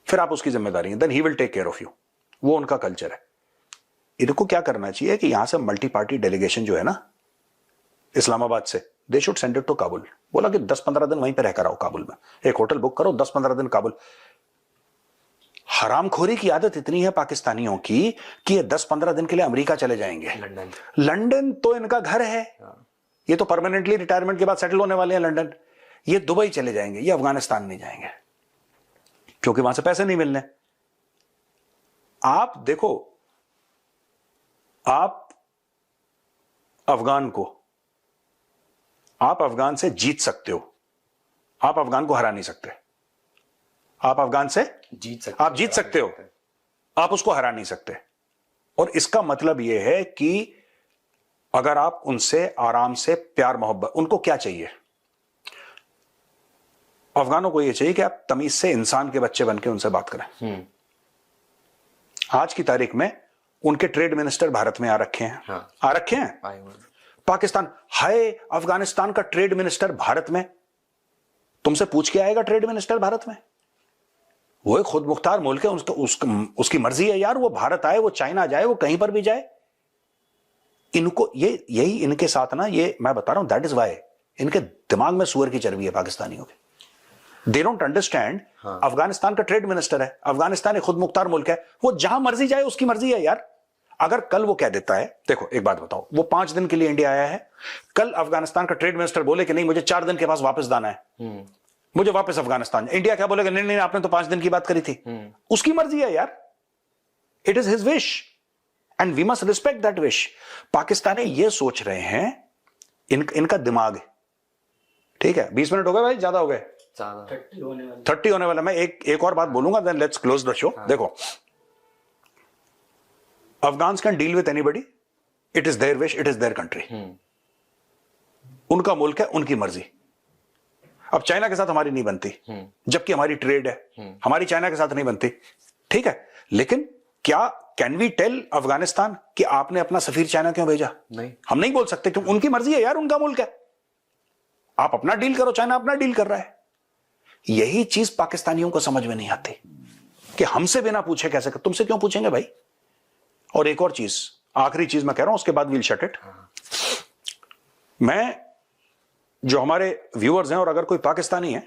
फिर आप उसकी जिम्मेदारी है, then he will take care of you. वो उनका कल्चर है। इनको क्या करना चाहिए कि यहां से मल्टी पार्टी डेलीगेशन जो है ना इस्लामाबाद से, they should send it to Kabul. बोला कि 10-15 दिन वहीं पे रहकर आओ काबुल में, एक होटल बुक करो, 10-15 दिन काबुल। हरामखोरी की आदत इतनी है पाकिस्तानियों की कि ये 10-15 दिन के लिए अमेरिका चले जाएंगे। लंदन तो इनका घर है, ये तो परमानेंटली रिटायरमेंट के बाद सेटल होने वाले हैं लंदन। ये दुबई चले जाएंगे, ये अफगानिस्तान नहीं जाएंगे, क्योंकि वहां से पैसे नहीं मिलने। आप देखो, आप अफगान से जीत सकते हो, आप अफगान को हरा नहीं सकते। आप अफगान से जीत सकते हो, आप उसको हरा नहीं सकते। और इसका मतलब यह है कि अगर आप उनसे आराम से प्यार मोहब्बत, उनको क्या चाहिए, अफगानों को यह चाहिए कि आप तमीज से इंसान के बच्चे बनकर उनसे बात करें। आज की तारीख में उनके ट्रेड मिनिस्टर भारत में आ रखे हैं, आ रखे हैं। पाकिस्तान, हाय अफगानिस्तान का ट्रेड मिनिस्टर भारत में, तुमसे पूछ के आएगा ट्रेड मिनिस्टर भारत में? वो एक खुद मुख्तार मुल्क है, उसकी मर्जी है यार, वो भारत आए, वो चाइना जाए, वो कहीं पर भी जाए। इनको यही इनके साथ ना, ये मैं बता रहा हूं, दैट इज वाई इनके दिमाग में सुअर की चर्बी है पाकिस्तानियों के। They don't understand. अफगानिस्तान का ट्रेड मिनिस्टर है, अफगानिस्तान एक खुद मुख्तार मुल्क है, वो जहां मर्जी जाए, उसकी मर्जी है यार। अगर कल वो कह देता है, देखो एक बात बताओ, वो 5 दिन के लिए इंडिया आया है, कल अफगानिस्तान का ट्रेड मिनिस्टर बोले कि नहीं मुझे 4 दिन के पास वापस जाना है, मुझे वापस अफगानिस्तान, इंडिया क्या बोलेगा? नहीं नहीं, आपने तो 5 दिन की बात करी थी। उसकी मर्जी है यार, it is his wish and we must respect that wish. Pakistani ये सोच रहे हैं, इनका दिमाग है, ठीक है। 20 मिनट हो गए भाई, ज्यादा हो गए, 30 होने वाला। मैं एक और बात बोलूंगा, then let's close the show. देखो, Afghans can deal with anybody, it is their wish, it is their country, उनका मुल्क है, उनकी मर्जी। अब चाइना के साथ हमारी नहीं बनती, जबकि हमारी ट्रेड है, हमारी चाइना के साथ नहीं बनती, ठीक है। लेकिन क्या कैन वी टेल अफगानिस्तान कि आपने अपना सफीर चाइना क्यों भेजा? नहीं, हम नहीं बोल सकते, क्योंकि उनकी मर्जी है यार, उनका मुल्क है। आप अपना डील करो, चाइना अपना डील कर रहा है। यही चीज पाकिस्तानियों को समझ में नहीं आती कि हमसे बिना पूछे कैसे कर, तुमसे क्यों पूछेंगे भाई? और एक और चीज, आखिरी चीज मैं कह रहा हूं, उसके बाद वील शट इट। मैं, जो हमारे व्यूअर्स हैं, और अगर कोई पाकिस्तानी है,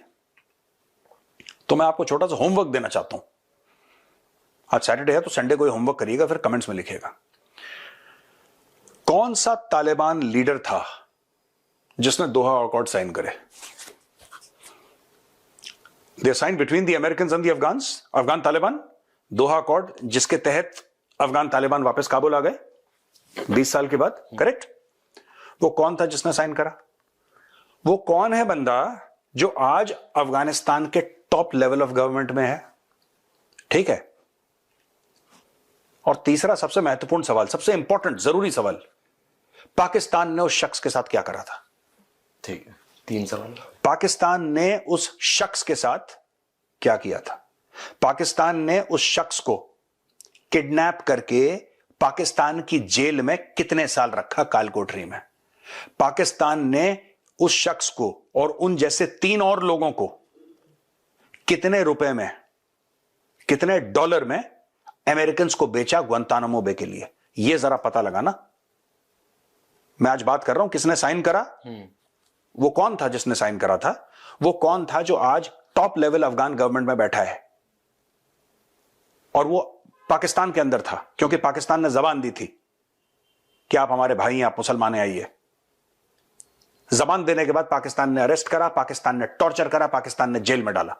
तो मैं आपको छोटा सा होमवर्क देना चाहता हूं। आज सैटरडे है, तो संडे को होमवर्क करिएगा, फिर कमेंट्स में लिखिएगा। कौन सा तालिबान लीडर था जिसने दोहा अकॉर्ड साइन करे? They sign between the American and the Afghan Taliban, Doha accord, जिसके तहत अफगान तालिबान वापस काबुल आ गए 20 साल के बाद, करेक्ट? वो कौन था जिसने साइन करा? वो कौन है बंदा जो आज अफगानिस्तान के टॉप लेवल ऑफ गवर्नमेंट में है? ठीक है। और तीसरा सबसे महत्वपूर्ण सवाल, सबसे इंपॉर्टेंट जरूरी सवाल, पाकिस्तान ने उस शख्स के साथ क्या करा था? ठीक है, 3 सवाल। पाकिस्तान ने उस शख्स के साथ क्या किया था? पाकिस्तान ने उस शख्स को किडनैप करके पाकिस्तान की जेल में कितने साल रखा कालकोठरी में? पाकिस्तान ने उस शख्स को और उन जैसे 3 और लोगों को कितने रुपए में, कितने डॉलर में अमेरिकन को बेचा ग्वांतानामो बे के लिए? यह जरा पता लगा ना। मैं आज बात कर रहा हूं किसने साइन करा, वो कौन था जिसने साइन करा था, वो कौन था जो आज टॉप लेवल अफगान गवर्नमेंट में बैठा है, और वो पाकिस्तान के अंदर था, क्योंकि पाकिस्तान ने जबान दी थी कि आप हमारे भाई हैं, आप मुसलमान हैं, आइए। जबान देने के बाद पाकिस्तान ने अरेस्ट करा, पाकिस्तान ने टॉर्चर करा, पाकिस्तान ने जेल में डाला,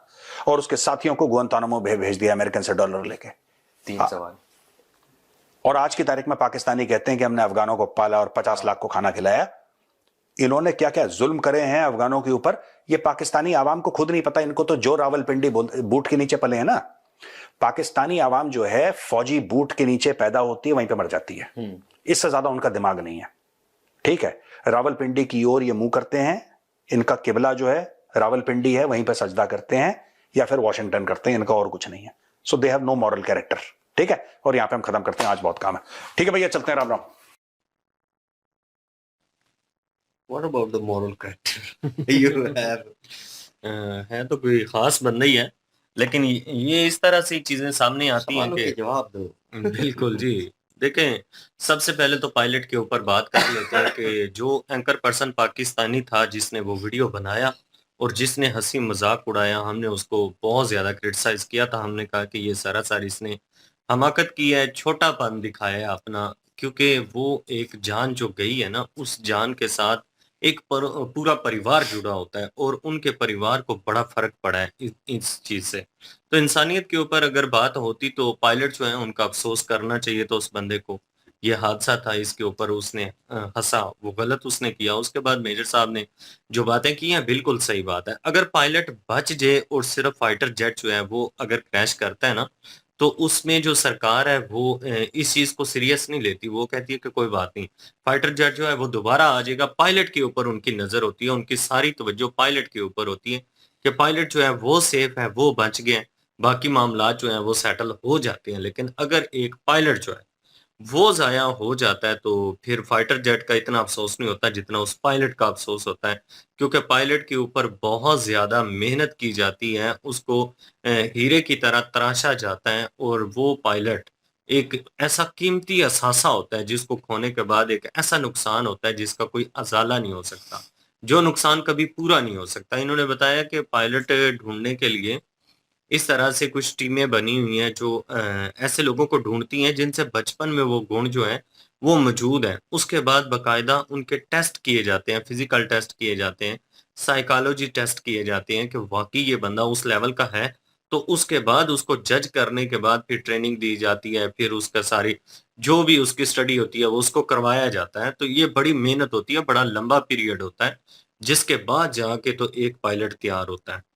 और उसके साथियों को गुआंतानामो भेज दिया अमेरिकन से डॉलर लेके। 3 सवाल। और आज की तारीख में पाकिस्तानी कहते हैं कि हमने अफगानों को पाला और 50 लाख को खाना खिलाया। इन्होंने क्या क्या जुल्म करे हैं अफगानों के ऊपर, ये पाकिस्तानी आवाम को खुद नहीं पता। इनको तो जो रावलपिंडी बूट के नीचे पले हैं ना, पाकिस्तानी आवाम जो है फौजी बूट के नीचे पैदा होती है, वहीं पे मर जाती है। इससे ज्यादा उनका दिमाग नहीं है। ठीक है, रावलपिंडी की ओर ये मुंह करते हैं, इनका किबला जो है रावलपिंडी है, वहीं पे सजदा करते हैं, या फिर वॉशिंगटन करते हैं, इनका और कुछ नहीं है। So they have no moral character. ठीक है, और यहां पे हम खत्म करते हैं, आज बहुत काम है। ठीक है भैया, चलते हैं, Ram Ram. What about the moral character? You have है तो कोई खास बंदा ही है, लेकिन ये इस तरह से चीजें सामने आती हैं सवालों कि के जवाब दो। बिल्कुल जी। देखें, सबसे पहले तो पायलट के ऊपर बात कर लेते हैं कि जो एंकर पर्सन पाकिस्तानी था जिसने वो वीडियो बनाया और जिसने हंसी मजाक उड़ाया, हमने उसको बहुत ज्यादा क्रिटिसाइज किया था। हमने कहा कि ये सरासर इसने हमाकत की है, छोटापन दिखाया है अपना, क्योंकि वो एक जान जो गई है ना, उस जान के साथ एक पूरा परिवार जुड़ा होता है, और उनके परिवार को बड़ा फर्क पड़ा है इस चीज से। तो इंसानियत के ऊपर अगर बात होती तो पायलट जो है उनका अफसोस करना चाहिए। तो उस बंदे को ये हादसा था, इसके ऊपर उसने हंसा, वो गलत उसने किया। उसके बाद मेजर साहब ने जो बातें की हैं बिल्कुल सही बात है। अगर पायलट बच जाए और सिर्फ फाइटर जेट जो है वो अगर क्रैश करता है ना, तो उसमें जो सरकार है वो इस चीज को सीरियस नहीं लेती। वो कहती है कि कोई बात नहीं, फाइटर जेट जो है वो दोबारा आ जाएगा। पायलट के ऊपर उनकी नजर होती है, उनकी सारी तवज्जो पायलट के ऊपर होती है कि पायलट जो है वो सेफ है, वो बच गए हैं, बाकी मामला जो है वो सेटल हो जाते हैं। लेकिन अगर एक पायलट जो है वो ज़ाया हो जाता है, तो फिर फाइटर जेट का इतना अफ़सोस नहीं होता जितना उस पायलट का अफ़सोस होता है। क्योंकि पायलट के ऊपर बहुत ज़्यादा मेहनत की जाती है, उसको हीरे की तरह तराशा जाता है, और वो पायलट एक ऐसा कीमती असासा होता है जिसको खोने के बाद एक ऐसा नुकसान होता है जिसका कोई अज़ाला नहीं हो सकता, जो नुकसान कभी पूरा नहीं हो सकता। इन्होंने बताया कि पायलट ढूँढने के लिए इस तरह से कुछ टीमें बनी हुई हैं जो ऐसे लोगों को ढूँढती हैं जिनसे बचपन में वो गुण जो हैं वो मौजूद हैं। उसके बाद बाकायदा उनके टेस्ट किए जाते हैं, फिज़िकल टेस्ट किए जाते हैं, साइकोलॉजी टेस्ट किए जाते हैं कि वाक़ई ये बंदा उस लेवल का है। तो उसके बाद उसको जज करने के बाद फिर ट्रेनिंग दी जाती है, फिर उसका सारी जो भी उसकी स्टडी होती है वो उसको करवाया जाता है। तो ये बड़ी मेहनत होती है, बड़ा लंबा पीरियड होता है, जिसके बाद जाके तो एक पायलट तैयार होता है।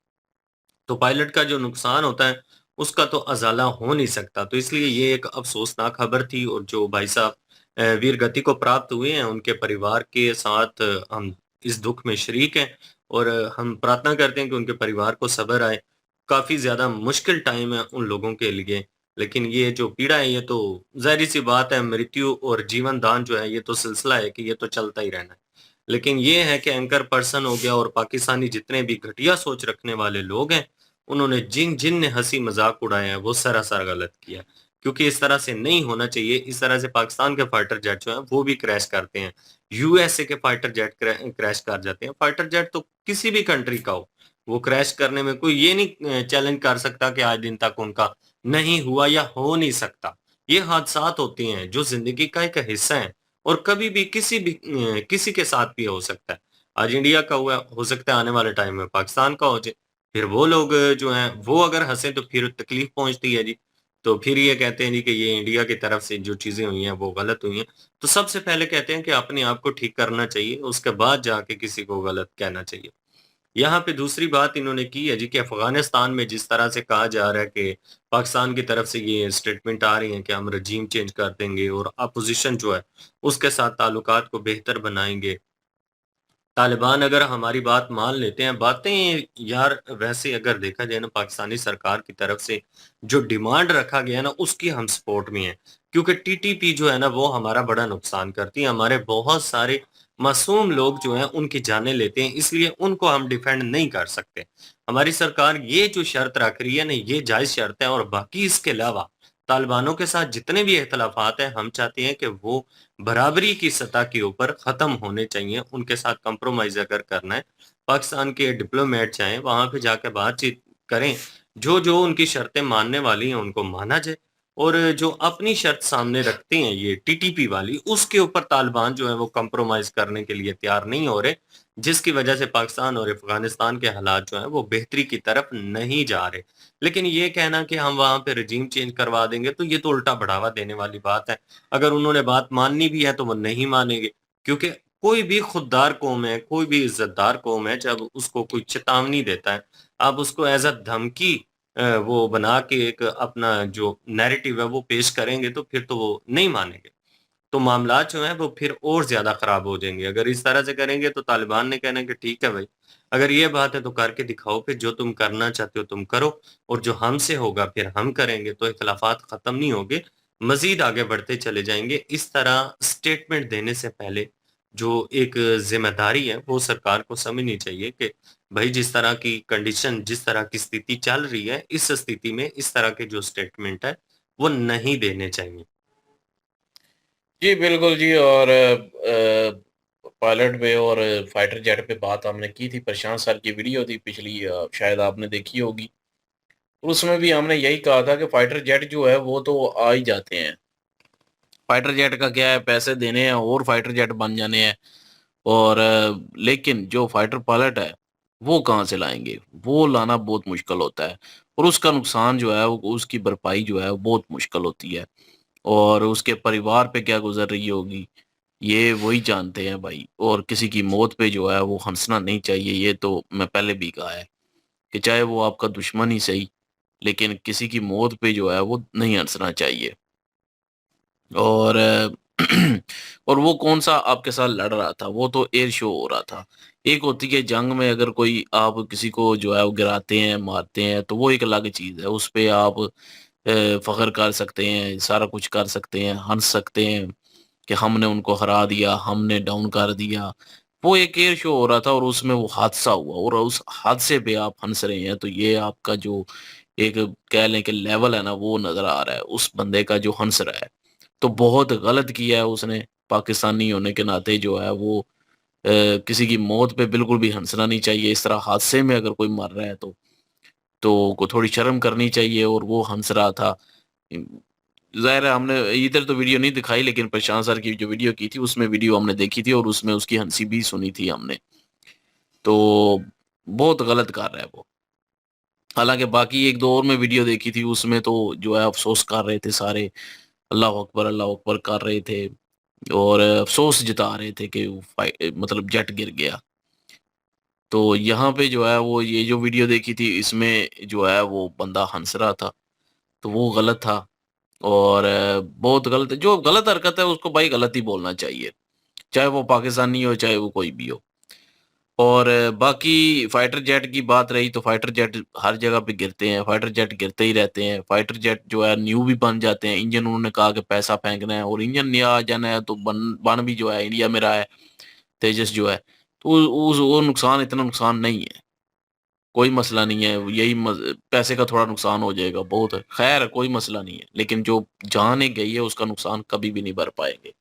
तो पायलट का जो नुकसान होता है, उसका तो अज़ाला हो नहीं सकता। तो इसलिए ये एक अफ़सोसनाक खबर थी, और जो भाई साहब वीर गति को प्राप्त हुए हैं, उनके परिवार के साथ हम इस दुःख में शरीक हैं, और हम प्रार्थना करते हैं कि उनके परिवार को सब्र आए। काफ़ी ज़्यादा मुश्किल टाइम है उन लोगों के लिए, लेकिन ये जो पीड़ा है, ये तो ज़ाहिर-सी बात है, मृत्यु और जीवन दान जो है, ये तो सिलसिला है कि ये तो चलता ही रहना है। लेकिन ये है कि एंकर पर्सन हो गया और पाकिस्तानी जितने भी घटिया सोच रखने वाले लोग हैं, उन्होंने जिन ने हँसी मज़ाक उड़ाया है, वो सरासर गलत किया। क्योंकि इस तरह से नहीं होना चाहिए। इस तरह से पाकिस्तान के फाइटर जेट जो हैं, वो भी क्रैश करते हैं। यूएसए के फाइटर जेट क्रैश कर जाते हैं। फाइटर जेट तो किसी भी कंट्री का हो, वो क्रैश करने में कोई ये नहीं चैलेंज कर सकता कि आज दिन तक उनका नहीं हुआ या हो नहीं सकता। ये हादसात होते हैं जो ज़िंदगी का एक हिस्सा है, और कभी भी किसी के साथ भी हो सकता है। आज इंडिया का हुआ, हो सकता है आने वाले टाइम में पाकिस्तान का हो जाए। फिर वो लोग जो हैं वो अगर हंसे तो फिर तकलीफ पहुंचती है जी। तो फिर ये कहते हैं जी कि ये इंडिया की तरफ से जो चीजें हुई हैं वो गलत हुई हैं। तो सबसे पहले कहते हैं कि अपने आप को ठीक करना चाहिए, उसके बाद जाके किसी को गलत कहना चाहिए। यहाँ पे दूसरी बात इन्होंने की है जी कि अफगानिस्तान में जिस तरह से कहा जा रहा है कि पाकिस्तान की तरफ से ये स्टेटमेंट आ रही है कि हम रजीम चेंज कर देंगे और अपोजिशन जो है उसके साथ ताल्लुकात को बेहतर बनाएंगे। तालिबान अगर हमारी बात मान लेते हैं, बातें यार वैसे अगर देखा जाए ना पाकिस्तानी सरकार की तरफ से जो डिमांड रखा गया ना उसकी हम सपोर्ट में है। क्योंकि टीटीपी जो है ना वो हमारा बड़ा नुकसान करती है, हमारे बहुत सारे मासूम लोग जो हैं उनकी जानें लेते हैं, इसलिए उनको हम डिफेंड नहीं कर सकते। हमारी सरकार ये जो शर्त रख रही है ना ये जायज शर्त है, और बाकी इसके अलावा तालिबानों के साथ जितने भी इख्तलाफात हैं हम चाहते हैं कि वो बराबरी की सतह के ऊपर खत्म होने चाहिए। उनके साथ कंप्रोमाइज अगर करना है, पाकिस्तान के डिप्लोमेट जाएं वहां पे जाकर बातचीत करें, जो जो उनकी शर्तें मानने वाली हैं उनको माना जाए, और जो अपनी शर्त सामने रखते हैं ये टीटीपी वाली उसके ऊपर तालिबान जो है वो कंप्रोमाइज करने के लिए तैयार नहीं हो रहे, जिसकी वजह से पाकिस्तान और अफगानिस्तान के हालात जो हैं वो बेहतरी की तरफ नहीं जा रहे। लेकिन ये कहना कि हम वहां पे रजीम चेंज करवा देंगे तो ये तो उल्टा बढ़ावा देने वाली बात है। अगर उन्होंने बात माननी भी है तो वो नहीं मानेंगे, क्योंकि कोई भी खुददार कौम है, कोई भी इज्जतदार कौम है, जब उसको कोई चेतावनी देता है, आप उसको एज अ धमकी वो बना के एक अपना जो नैरेटिव है वो पेश करेंगे तो फिर तो वो नहीं मानेंगे। तो मामलात जो हैं वो फिर और ज़्यादा ख़राब हो जाएँगे। अगर इस तरह से करेंगे तो तालिबान ने कहना है कि ठीक है भाई, अगर ये बात है तो करके दिखाओ, फिर जो तुम करना चाहते हो तुम करो, और जो हमसे होगा फिर हम करेंगे, तो इख्तिलाफ़ात ख़त्म नहीं होंगे, मज़ीद आगे बढ़ते चले जाएँगे। इस तरह स्टेटमेंट देने से पहले जो एक ज़िम्मेदारी है वो सरकार को समझनी चाहिए कि भई जिस तरह की कंडीशन, जिस तरह की स्थिति चल रही है, इस स्थिति में इस तरह के जो स्टेटमेंट है, वो नहीं देने चाहिए। जी बिल्कुल जी। और पायलट पे और फाइटर जेट पे बात हमने की थी, प्रशांत सर की वीडियो थी पिछली, शायद आपने देखी होगी। उसमें भी हमने यही कहा था कि फाइटर जेट जो है वो तो आ ही जाते हैं। फाइटर जेट का क्या है, पैसे देने हैं और फाइटर जेट बन जाने हैं। और लेकिन जो फाइटर पायलट है वो कहाँ से लाएंगे, वो लाना बहुत मुश्किल होता है। और उसका नुकसान जो है उसकी भरपाई जो है वो बहुत मुश्किल होती है। और उसके परिवार पे क्या गुजर रही होगी ये वही जानते हैं भाई। और किसी की मौत पे जो है वो हंसना नहीं चाहिए, ये तो मैं पहले भी कहा है कि चाहे वो आपका दुश्मन ही सही, लेकिन किसी की मौत पे जो है वो नहीं हंसना चाहिए। और और वो कौन सा आपके साथ लड़ रहा था, वो तो एयर शो हो रहा था। एक होती है जंग में अगर कोई आप किसी को जो है वो गिराते हैं मारते हैं तो वो एक अलग चीज़ है, उस पे आप फख्र कर सकते हैं, सारा कुछ कर सकते हैं, हंस सकते हैं कि हमने उनको हरा दिया, हमने डाउन कर दिया। वो एक एयर शो हो रहा था और उसमें वो हादसा हुआ और उस हादसे पे आप हंस रहे हैं, तो ये आपका जो एक कह लें कि लेवल है ना वो नज़र आ रहा है उस बंदे का जो हंस रहा है। तो बहुत गलत किया है उसने, पाकिस्तानी होने के नाते जो है वो किसी की मौत पे बिल्कुल भी हंसना नहीं चाहिए। इस तरह हादसे में अगर कोई मर रहा है तो को थोड़ी शर्म करनी चाहिए, और वो हंस रहा था। ज़ाहिर है हमने इधर तो वीडियो नहीं दिखाई, लेकिन प्रशांत सर की जो वीडियो की थी उसमें वीडियो हमने देखी थी और उसमें उसकी हंसी भी सुनी थी हमने। तो बहुत गलत कर रहा है वो। हालाँकि बाकी 1-2 और मैं वीडियो देखी थी उसमें तो जो है अफ़सोस कर रहे थे सारे, अल्लाहू अकबर कर रहे थे और अफ़सोस जता रहे थे कि वो मतलब जेट गिर गया। तो यहाँ पे जो है वो ये जो वीडियो देखी थी इसमें जो है वो बंदा हँस रहा था, तो वो गलत था। और बहुत गलत है, जो गलत हरकत है उसको भाई गलत ही बोलना चाहिए, चाहे वो पाकिस्तानी हो चाहे वो कोई भी हो। और बाकी फाइटर जेट की बात रही तो फाइटर जेट हर जगह पे गिरते हैं, फाइटर जेट गिरते ही रहते हैं। फाइटर जेट जो है न्यू भी बन जाते हैं, इंजन उन्होंने कहा कि पैसा फेंकना है और इंजन नया आ जाना है, तो बन भी जो है इंडिया में रहा है तेजस जो है। तो वो नुकसान इतना नुकसान नहीं है, कोई मसला नहीं है। यही पैसे का थोड़ा नुकसान हो जाएगा बहुत है, खैर कोई मसला नहीं है, लेकिन जो जान एक गई है उसका नुकसान कभी भी नहीं भर पाएंगे।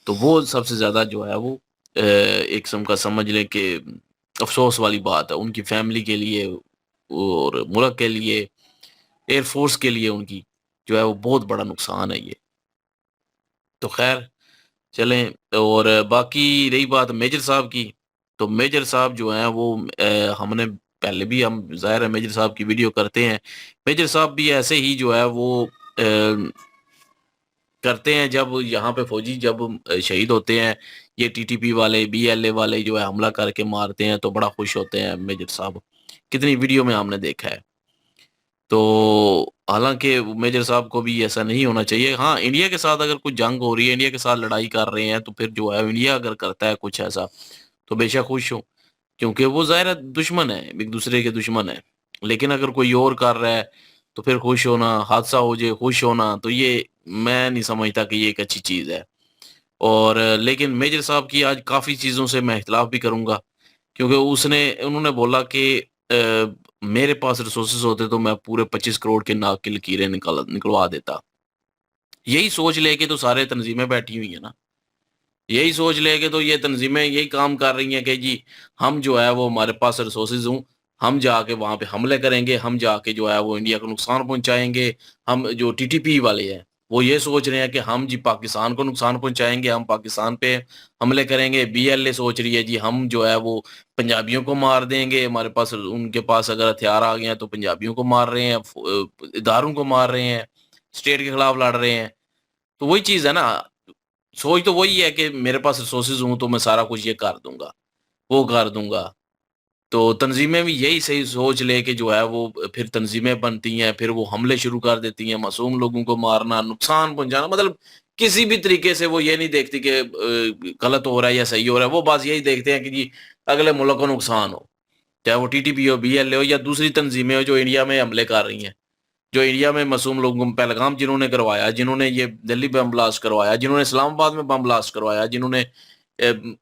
तो वो सबसे ज्यादा जो है वो एक किस्म का समझ लें कि अफसोस वाली बात है उनकी फैमिली के लिए और मुल्क के लिए, एयरफोर्स के लिए उनकी जो है वो बहुत बड़ा नुकसान है ये। तो खैर चलें। और बाकी रही बात मेजर साहब की, तो मेजर साहब जो हैं वो हमने पहले भी, हम ज़ाहिर है मेजर साहब की वीडियो करते हैं। मेजर साहब भी ऐसे ही जो है वो करते हैं, जब यहाँ पे फौजी जब शहीद होते हैं, ये टीटीपी वाले बीएलए वाले जो है हमला करके मारते हैं, तो बड़ा खुश होते हैं मेजर साहब। कितनी वीडियो में हमने देखा है। तो हालांकि मेजर साहब को भी ऐसा नहीं होना चाहिए। हाँ, इंडिया के साथ अगर कुछ जंग हो रही है, इंडिया के साथ लड़ाई कर रहे हैं, तो फिर जो है इंडिया अगर करता है कुछ ऐसा, तो बेशक खुश हो, क्योंकि वो ज़ाहिर है दुश्मन है, एक दूसरे के दुश्मन है। लेकिन अगर कोई और कर रहा है तो फिर खुश होना, हादसा हो जाए खुश होना, तो ये मैं नहीं समझता कि ये एक अच्छी चीज़ है। और लेकिन मेजर साहब की आज काफ़ी चीज़ों से मैं इख्तिलाफ भी करूँगा, क्योंकि उन्होंने बोला कि मेरे पास रिसोर्सेज होते तो मैं पूरे 25 करोड़ के नाक की लकीरें निकलवा देता। यही सोच लेके तो सारे तंजीमें बैठी हुई हैं ना। यही सोच लेके तो ये तंजीमें यही काम कर रही हैं कि जी हम जो है वो हमारे पास रिसोर्सेज हों, हम जाके वहाँ पे हमले करेंगे, हम जाके जो है वो इंडिया को नुकसान पहुँचाएँगे। हम जो टीटीपी वाले हैं, वो ये सोच रहे हैं कि हम जी पाकिस्तान को नुकसान पहुँचाएँगे, हम पाकिस्तान पे हमले करेंगे। बीएलए सोच रही है जी हम जो है वो पंजाबियों को मार देंगे, हमारे पास उनके पास अगर हथियार आ गए हैं तो पंजाबियों को मार रहे हैं, इदारों को मार रहे हैं, स्टेट के खिलाफ लड़ रहे हैं। तो वही चीज़ है ना, सोच तो वही है कि मेरे पास रिसोर्सेज़ हों तो मैं सारा कुछ ये कर दूँगा, वो कर दूँगा। तो तंज़ीमें भी यही सही सोच लेके जो है वो फिर तंज़ीमें बनती हैं, फिर वो हमले शुरू कर देती हैं, मासूम लोगों को मारना, नुकसान पहुँचाना, मतलब किसी भी तरीके से वो ये नहीं देखती कि गलत हो रहा है या सही हो रहा है, वो बस यही देखते हैं कि जी अगले मुल्क को नुकसान हो। चाहे वो टीटीपी हो, बीएलए हो या दूसरी तंज़ीमें हो जो इंडिया में हमले कर रही हैं। जो इंडिया में मासूम लोगों को पहलगाम जिन्होंने करवाया, जिन्होंने ये दिल्ली बम ब्लास्ट करवाया, जिन्होंने इस्लामाबाद में बम ब्लास्ट करवाया, जिन्होंने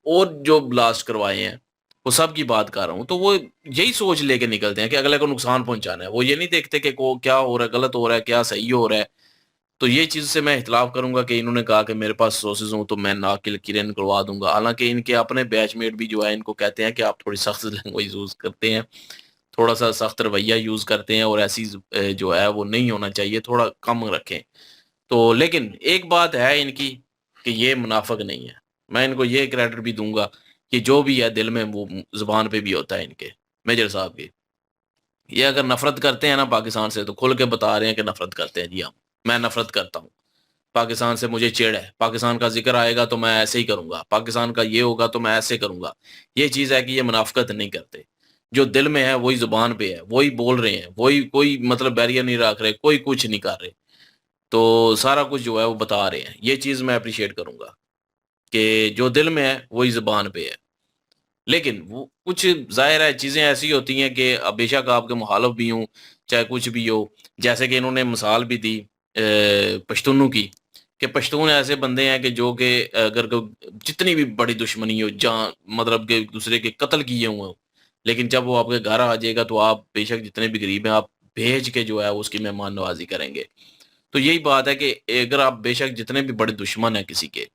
और जो ब्लास्ट करवाए हैं, वो सब की बात कर रहा हूँ। तो वो यही सोच लेके निकलते हैं कि अगले को नुकसान पहुँचाना है। वो ये नहीं देखते कि को क्या हो रहा है, गलत हो रहा है, क्या सही हो रहा है। तो ये चीज़ से मैं इख्तिलाफ करूँगा कि इन्होंने कहा कि मेरे पास रिसोर्सेज़ हों तो मैं नाक की लकीरें निकलवा दूँगा। हालाँकि इनके अपने बैचमेट भी जो है इनको कहते हैं कि आप थोड़ी सख्त लैंग्वेज यूज़ करते हैं। थोड़ा-सा सख्त रवैया यूज़ करते हैं और ऐसी जो है वो नहीं होना चाहिए, थोड़ा कम रखें। तो लेकिन एक बात है इनकी कि ये मुनाफ़िक नहीं है। मैं इनको ये क्रेडिट भी दूँगा कि जो भी है दिल में वो ज़ुबान पे भी होता है इनके, मेजर साहब के। ये अगर नफ़रत करते हैं ना पाकिस्तान से तो खुल के बता रहे हैं कि नफ़रत करते हैं जी हम। मैं नफ़रत करता हूँ। पाकिस्तान से मुझे चिढ़ है। पाकिस्तान का ज़िक्र आएगा तो मैं ऐसे ही करूँगा। पाकिस्तान का ये होगा तो मैं ऐसे करूँगा। ये चीज़ है कि ये मुनाफ़िकत नहीं करते। जो दिल में है वही ज़ुबान पे है, वही बोल रहे हैं, वही कोई मतलब बैरियर नहीं रख रहे, कोई कुछ नहीं कर रहे। तो सारा कुछ जो है वो बता रहे हैं। ये चीज़ मैं एप्रिशिएट करूँगा कि जो दिल में है वही ज़ुबान पे है। लेकिन वो कुछ ज़ाहिर है चीज़ें ऐसी होती हैं कि बेशक आपके मुखालिफ भी हों, चाहे कुछ भी हो। जैसे कि इन्होंने मिसाल भी दी पश्तूनों की, कि पश्तून ऐसे बंदे हैं कि जो कि अगर जितनी भी बड़ी दुश्मनी हो, जहाँ मतलब कि एक-दूसरे के कत्ल किए हुए हों, लेकिन जब वो आपके घर आ जाएगा तो आप बेशक जितने भी गरीब हैं, आप भेज के जो है उसकी मेहमान नवाज़ी करेंगे। तो यही बात है कि अगर आप बेशक जितने भी बड़े दुश्मन हैं किसी के,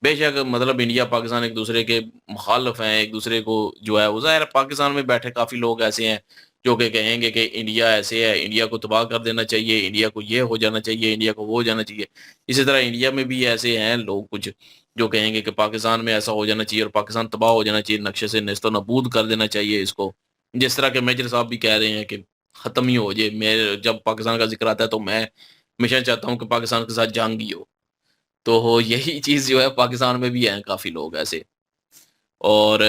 बेशक मतलब इंडिया पाकिस्तान एक दूसरे के मुखालिफ हैं, एक दूसरे को जो है वो ज़ाहिर है पाकिस्तान में बैठे काफ़ी लोग ऐसे हैं जो कि कहेंगे कि इंडिया ऐसे है, इंडिया को तबाह कर देना चाहिए, इंडिया को ये हो जाना चाहिए, इंडिया को वो हो जाना चाहिए। इसी तरह इंडिया में भी ऐसे हैं लोग कुछ जो कहेंगे कि पाकिस्तान में ऐसा हो जाना चाहिए और पाकिस्तान तबाह हो जाना चाहिए, नक्शे से नेस्तनाबूद कर देना चाहिए इसको। जिस तरह के मेजर साहब भी कह रहे हैं कि ख़त्म ही हो जाए, मैं जब पाकिस्तान का ज़िक्र आता है तो मैं हमेशा चाहता हूँ कि पाकिस्तान के साथ जंग ही हो। तो यही चीज़ जो है पाकिस्तान में भी हैं काफ़ी लोग ऐसे। और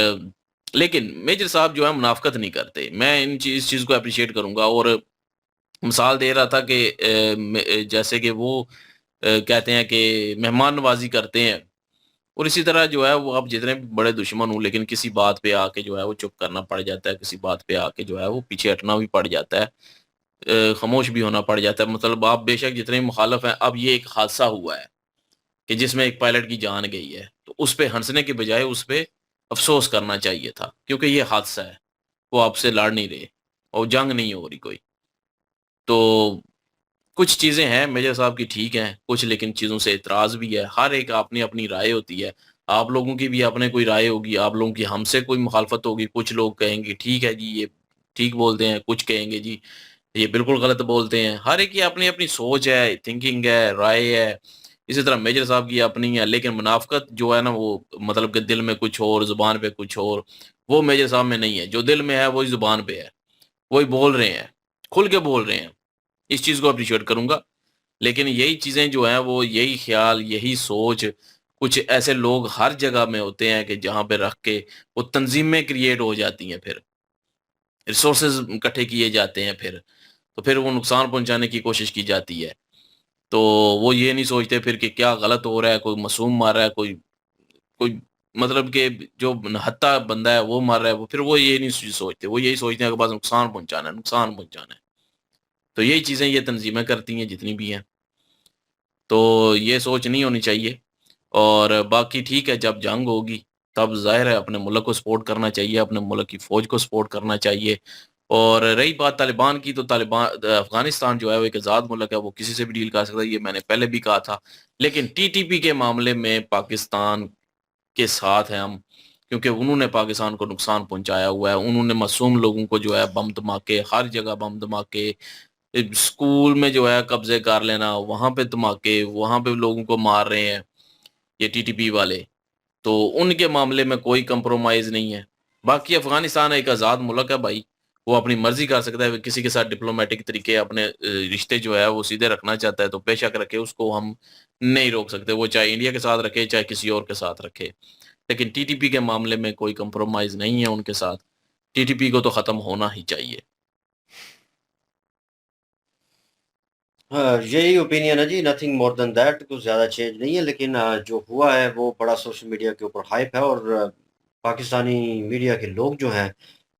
लेकिन मेजर साहब जो है मुनाफ़िकत नहीं करते। मैं इस चीज़ को एप्रिशिएट करूँगा और मिसाल दे रहा था कि जैसे कि वो कहते हैं कि मेहमान नवाज़ी करते हैं और इसी तरह जो है वो आप जितने भी बड़े दुश्मन हों लेकिन किसी बात पे आके जो है वो चुप करना पड़ जाता है, किसी बात पे आके जो है वो पीछे हटना भी पड़ जाता है। खामोश भी होना पड़ जाता है। मतलब आप बेशक जितने मुखालिफ हैं, अब ये एक हादसा हुआ है कि जिसमें एक पायलट की जान गई है, तो उस पे हँसने के बजाय उस पे अफ़सोस करना चाहिए था, क्योंकि ये हादसा है, वो आपसे लड़ नहीं रहे और जंग नहीं हो रही कोई। तो कुछ चीज़ें हैं मेजर साहब की ठीक हैं, कुछ लेकिन चीज़ों से एतराज़ भी है, हर एक अपनी अपनी राय होती है। आप लोगों की भी अपनी कोई राय होगी, आप लोगों की हमसे कोई मुखालफत होगी, कुछ लोग कहेंगे ठीक है जी, ये ठीक बोलते हैं, कुछ कहेंगे जी, ये बिल्कुल गलत बोलते हैं। हर एक की अपनी-अपनी सोच है, थिंकिंग है, राय है। इसी तरह मेजर साहब की अपनी है, लेकिन मुनाफकत जो है ना वो मतलब कि दिल में कुछ और जुबान पे कुछ और, वो मेजर साहब में नहीं है। जो दिल में है वही जुबान पे है, वही बोल रहे हैं, खुल के बोल रहे हैं। इस चीज को अप्रिशिएट करूंगा। लेकिन यही चीजें जो है वो यही ख्याल यही सोच कुछ ऐसे लोग हर जगह में होते हैं कि जहां पे रख के वो तंजीमें क्रिएट हो जाती हैं, फिर रिसोर्सेज इकट्ठे किए जाते हैं, फिर वो नुकसान पहुंचाने की कोशिश की जाती है। तो वो ये नहीं सोचते फिर कि क्या गलत हो रहा है, कोई मासूम मार रहा है, कोई कोई मतलब कि जो हत्या बंदा है वो मार रहा है, वो फिर वो ये नहीं सोचते, वो यही सोचते हैं कि बस नुकसान पहुंचाना है, नुकसान पहुंचाना है। तो यही चीजें ये तंजीमें करती हैं जितनी भी हैं। तो ये सोच नहीं होनी चाहिए। और बाकी ठीक है, जब जंग होगी तब ज़ाहिर है अपने मुल्क को सपोर्ट करना चाहिए, अपने मुल्क की फ़ौज को सपोर्ट करना चाहिए। और रही बात तालिबान की, तो तालिबान अफ़गानिस्तान जो है वो एक आज़ाद मुल्क है, वो किसी से भी डील कर सकता है, ये मैंने पहले भी कहा था। लेकिन टीटीपी के मामले में पाकिस्तान के साथ हैं हम, क्योंकि उन्होंने पाकिस्तान को नुकसान पहुँचाया हुआ है। उन्होंने मासूम लोगों को जो है बम धमाके, हर जगह बम धमाके, स्कूल में जो है कब्ज़े कर लेना, वहाँ पे धमाके, वहाँ पे लोगों को मार रहे हैं ये टीटीपी वाले। तो उनके मामले में कोई कंप्रोमाइज़ नहीं है। बाकी अफ़गानिस्तान एक आज़ाद मुल्क है भाई, वो अपनी मर्ज़ी कर सकता है, किसी के साथ डिप्लोमैटिक तरीके अपने रिश्ते जो है वो सीधे रखना चाहता है तो बेशक रखे, उसको हम नहीं रोक सकते। वो चाहे इंडिया के साथ रखे, चाहे किसी और के साथ रखे। लेकिन टीटीपी के मामले में कोई कंप्रोमाइज़ नहीं है उनके साथ। टीटीपी को तो ख़त्म होना ही चाहिए। हाँ, यही ओपिनियन है जी, नथिंग मोर देन दैट, कुछ ज़्यादा चेंज नहीं है। लेकिन जो हुआ है वो बड़ा सोशल मीडिया के ऊपर हाइप है, और पाकिस्तानी मीडिया के लोग जो हैं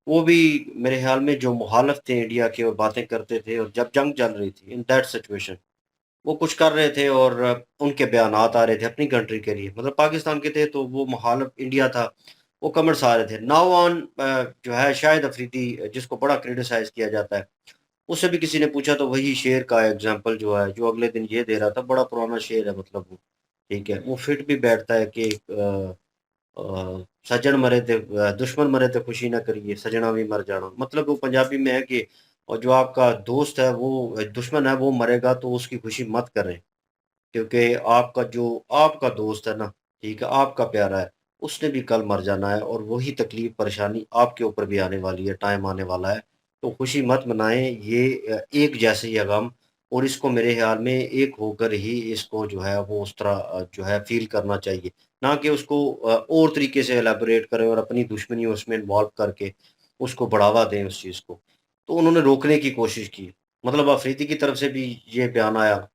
वो भी मेरे ख्याल में जो मुखालिफ थे इंडिया के और बातें करते थे, और जब जंग चल रही थी इन दैट सिचुएशन वो कुछ कर रहे थे, और उनके बयानात आ रहे थे अपनी कंट्री के लिए, मतलब पाकिस्तान के थे तो वो मुखालिफ इंडिया था, वो कमेंट्स आ रहे थे। नाउ ऑन जो है शाहिद अफरीदी, जिसको बड़ा क्रिटिसाइज़ किया जाता है, उससे भी किसी ने पूछा तो वही शेर का एग्ज़ाम्पल जो है, जो अगले दिन ये दे रहा था, बड़ा पुराना शेर है मतलब वो, ठीक है? वो फिट भी बैठता है कि सज्जन मरे थे दुश्मन मरे थे खुशी ना करिए, सजना भी मर जाना। मतलब वो पंजाबी में है कि और जो आपका दोस्त है वो दुश्मन है वो मरेगा तो उसकी खुशी मत करें, क्योंकि आपका जो आपका दोस्त है ना, ठीक है, आपका प्यारा है, उसने भी कल मर जाना है, और वही तकलीफ़ परेशानी आपके ऊपर भी आने वाली है, टाइम आने वाला है। तो खुशी मत मनाएँ, ये एक जैसे ही है गम, और इसको मेरे ख़्याल में एक होकर ही इसको जो है वो उस तरह जो है फ़ील करना चाहिए। ना कि उसको और तरीके से एलैबोरेट करें और अपनी दुश्मनी उसमें इन्वॉल्व करके उसको बढ़ावा दें उस चीज़ को। तो उन्होंने रोकने की कोशिश की। मतलब अफ़रीदी की तरफ से भी ये बयान आया।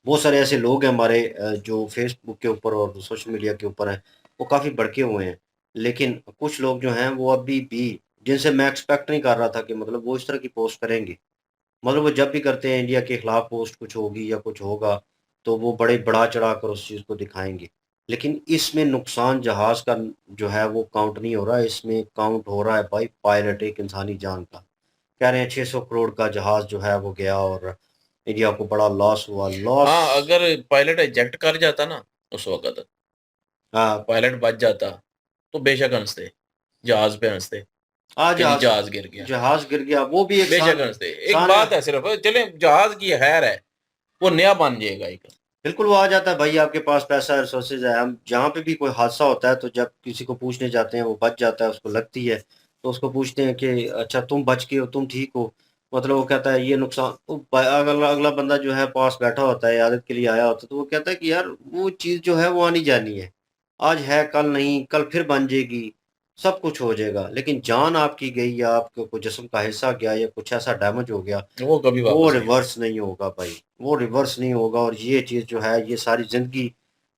बहुत सारे ऐसे लोग हैं हमारे जो फ़ेसबुक के ऊपर और सोशल मीडिया के ऊपर हैं, वो काफ़ी भड़के हुए हैं। लेकिन कुछ लोग जो हैं वो अभी भी, जिनसे मैं एक्सपेक्ट नहीं कर रहा था कि मतलब वो इस तरह की पोस्ट करेंगे। मतलब वो जब भी करते हैं इंडिया के खिलाफ पोस्ट कुछ होगी या कुछ होगा, तो वो बड़े बढ़ा-चढ़ा कर उस चीज़ को दिखाएँगे। लेकिन इसमें नुकसान जहाज़ का जो है वो काउंट नहीं हो रहा है, इसमें काउंट हो रहा है भाई पायलट एक इंसानी जान का। कह रहे हैं 600 करोड़ का जहाज़ जो है वो गया, और इंडिया को बड़ा लॉस हुआ। लॉस हाँ, अगर पायलट इजेक्ट कर जाता ना उस वक़्त, हाँ, पायलट बच जाता, तो बेशक हँसते, जहाज़ पे हँसते हाँ, कि जी जहाज़ गिर गया। जहाज़ गिर गया, वो भी एक बेशक सान हँसते। एक सान बात है सिर्फ़, चलें जहाज़ की खैर है, वो नया बन जाएगा एक। बिल्कुल, वो आ जाता है भाई, आपके पास पैसा है, रिसोर्सेज़ है। हम जहाँ पे भी कोई हादसा होता है तो जब किसी को पूछने जाते हैं, वो बच जाता है, उसको लगती है, तो उसको पूछते हैं कि अच्छा तुम बच गए हो, तुम ठीक हो? मतलब वो कहता है ये नुकसान, तो अगला अगला बंदा जो है पास बैठा होता है, इयादत के लिए आया होता है, तो वो कहता है कि यार वो चीज़ जो है वो आनी-जानी है। आज है, कल नहीं, कल फिर बन जाएगी, सब कुछ हो जाएगा। लेकिन जान आपकी गई, या आपके कोई जिस्म का हिस्सा गया, या कुछ ऐसा डैमेज हो गया, वो कभी वो वापस नहीं आएगा। रिवर्स नहीं होगा भाई, वो रिवर्स नहीं होगा। और ये चीज़ जो है ये सारी ज़िंदगी,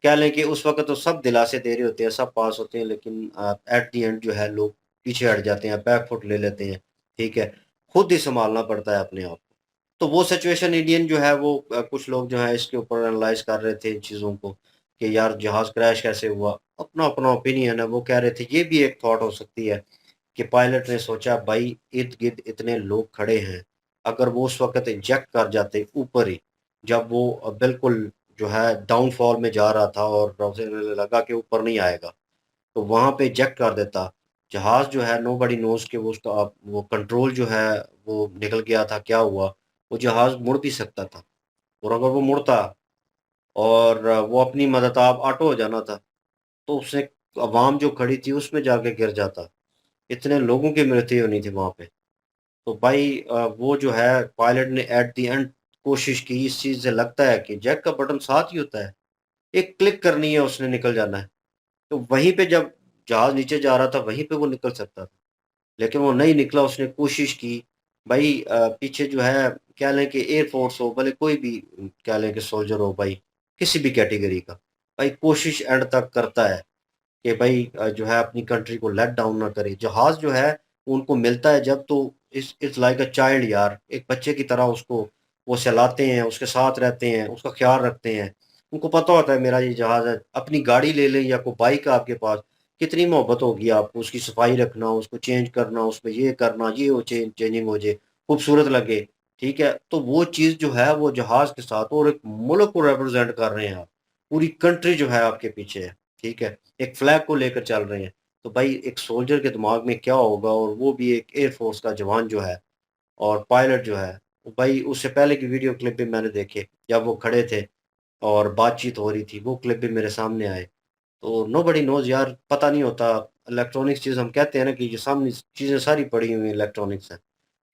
कह लें कि उस वक़्त तो सब दिलासे दे रहे होते हैं, सब पास होते हैं, लेकिन एट द एंड जो है लोग पीछे हट जाते हैं, बैक फुट ले लेते हैं, ठीक है? खुद ही सँभालना पड़ता है अपने आप को। तो वो सिचुएशन इंडियन जो है वो कुछ लोग जो है इसके ऊपर एनालाइज़ कर रहे थे इन चीज़ों को, कि यार जहाज़ क्रैश कैसे हुआ? अपना-अपना ओपिनियन है, वो कह रहे थे ये भी एक थॉट हो सकती है कि पायलट ने सोचा भाई इर्द-गिर्द इतने लोग खड़े हैं, अगर वो उस वक़्त इंजेक्ट कर जाते ऊपर ही, जब वो बिल्कुल जो है डाउनफॉल में जा रहा था और उसे लगा कि ऊपर नहीं आएगा, तो वहाँ पे इजेक्ट कर देता। जहाज़ जो है नोबडी नोज़ कि वो उसका वो कंट्रोल जो है वो निकल गया था, क्या हुआ? वो जहाज़ मुड़ भी सकता था, और अगर वो मुड़ता और वो अपनी मदताब ऑटो हो जाना था, तो उसने अवाम जो खड़ी थी उसमें जाके गिर जाता। इतने लोगों की मृत्यु होनी थी वहाँ पे। तो भाई वो जो है पायलट ने एट द एंड कोशिश की। इस चीज़ से लगता है कि जैक का बटन साथ ही होता है, एक क्लिक करनी है, उसने निकल जाना है। तो वहीं पे जब जहाज़ नीचे जा रहा था वहीं पे वो निकल सकता था, लेकिन वो नहीं निकला। उसने कोशिश की। भाई पीछे जो है कह लें कि एयरफोर्स हो, भले कोई भी कह लें कि सोल्जर हो भाई, किसी भी कैटेगरी का, भाई कोशिश एंड तक करता है कि भाई जो है अपनी कंट्री को लेट डाउन ना करे। जहाज़ जो है उनको मिलता है जब, तो इट्स लाइक अ चाइल्ड यार, एक बच्चे की तरह उसको वो सहलाते हैं, उसके साथ रहते हैं, उसका ख्याल रखते हैं। उनको पता होता है मेरा ये जहाज़ है। अपनी गाड़ी ले लें या कोई बाइक है आपके पास, कितनी मोहब्बत होगी आपको, उसकी सफाई रखना, उसको चेंज करना, उसमें ये करना, ये हो चेंजिंग हो जाए, खूबसूरत लगे, ठीक है। तो वो चीज़ जो है वो जहाज़ के साथ, और एक मुल्क को रिप्रेजेंट कर रहे हैं आप, पूरी कंट्री जो है आपके पीछे है, ठीक है, एक फ्लैग को लेकर चल रहे हैं। तो भाई एक सोल्जर के दिमाग में क्या होगा, और वो भी एक एयरफोर्स का जवान जो है और पायलट जो है। भाई उससे पहले की वीडियो क्लिप भी मैंने देखे, जब वो खड़े थे और बातचीत हो रही थी, वो क्लिप भी मेरे सामने आए। तो नोबडी नोज़ यार, पता नहीं होता। इलेक्ट्रॉनिक्स चीज़ हम कहते हैं ना कि ये सामने चीज़ें सारी पड़ी हुई हैं, इलेक्ट्रॉनिक्स है,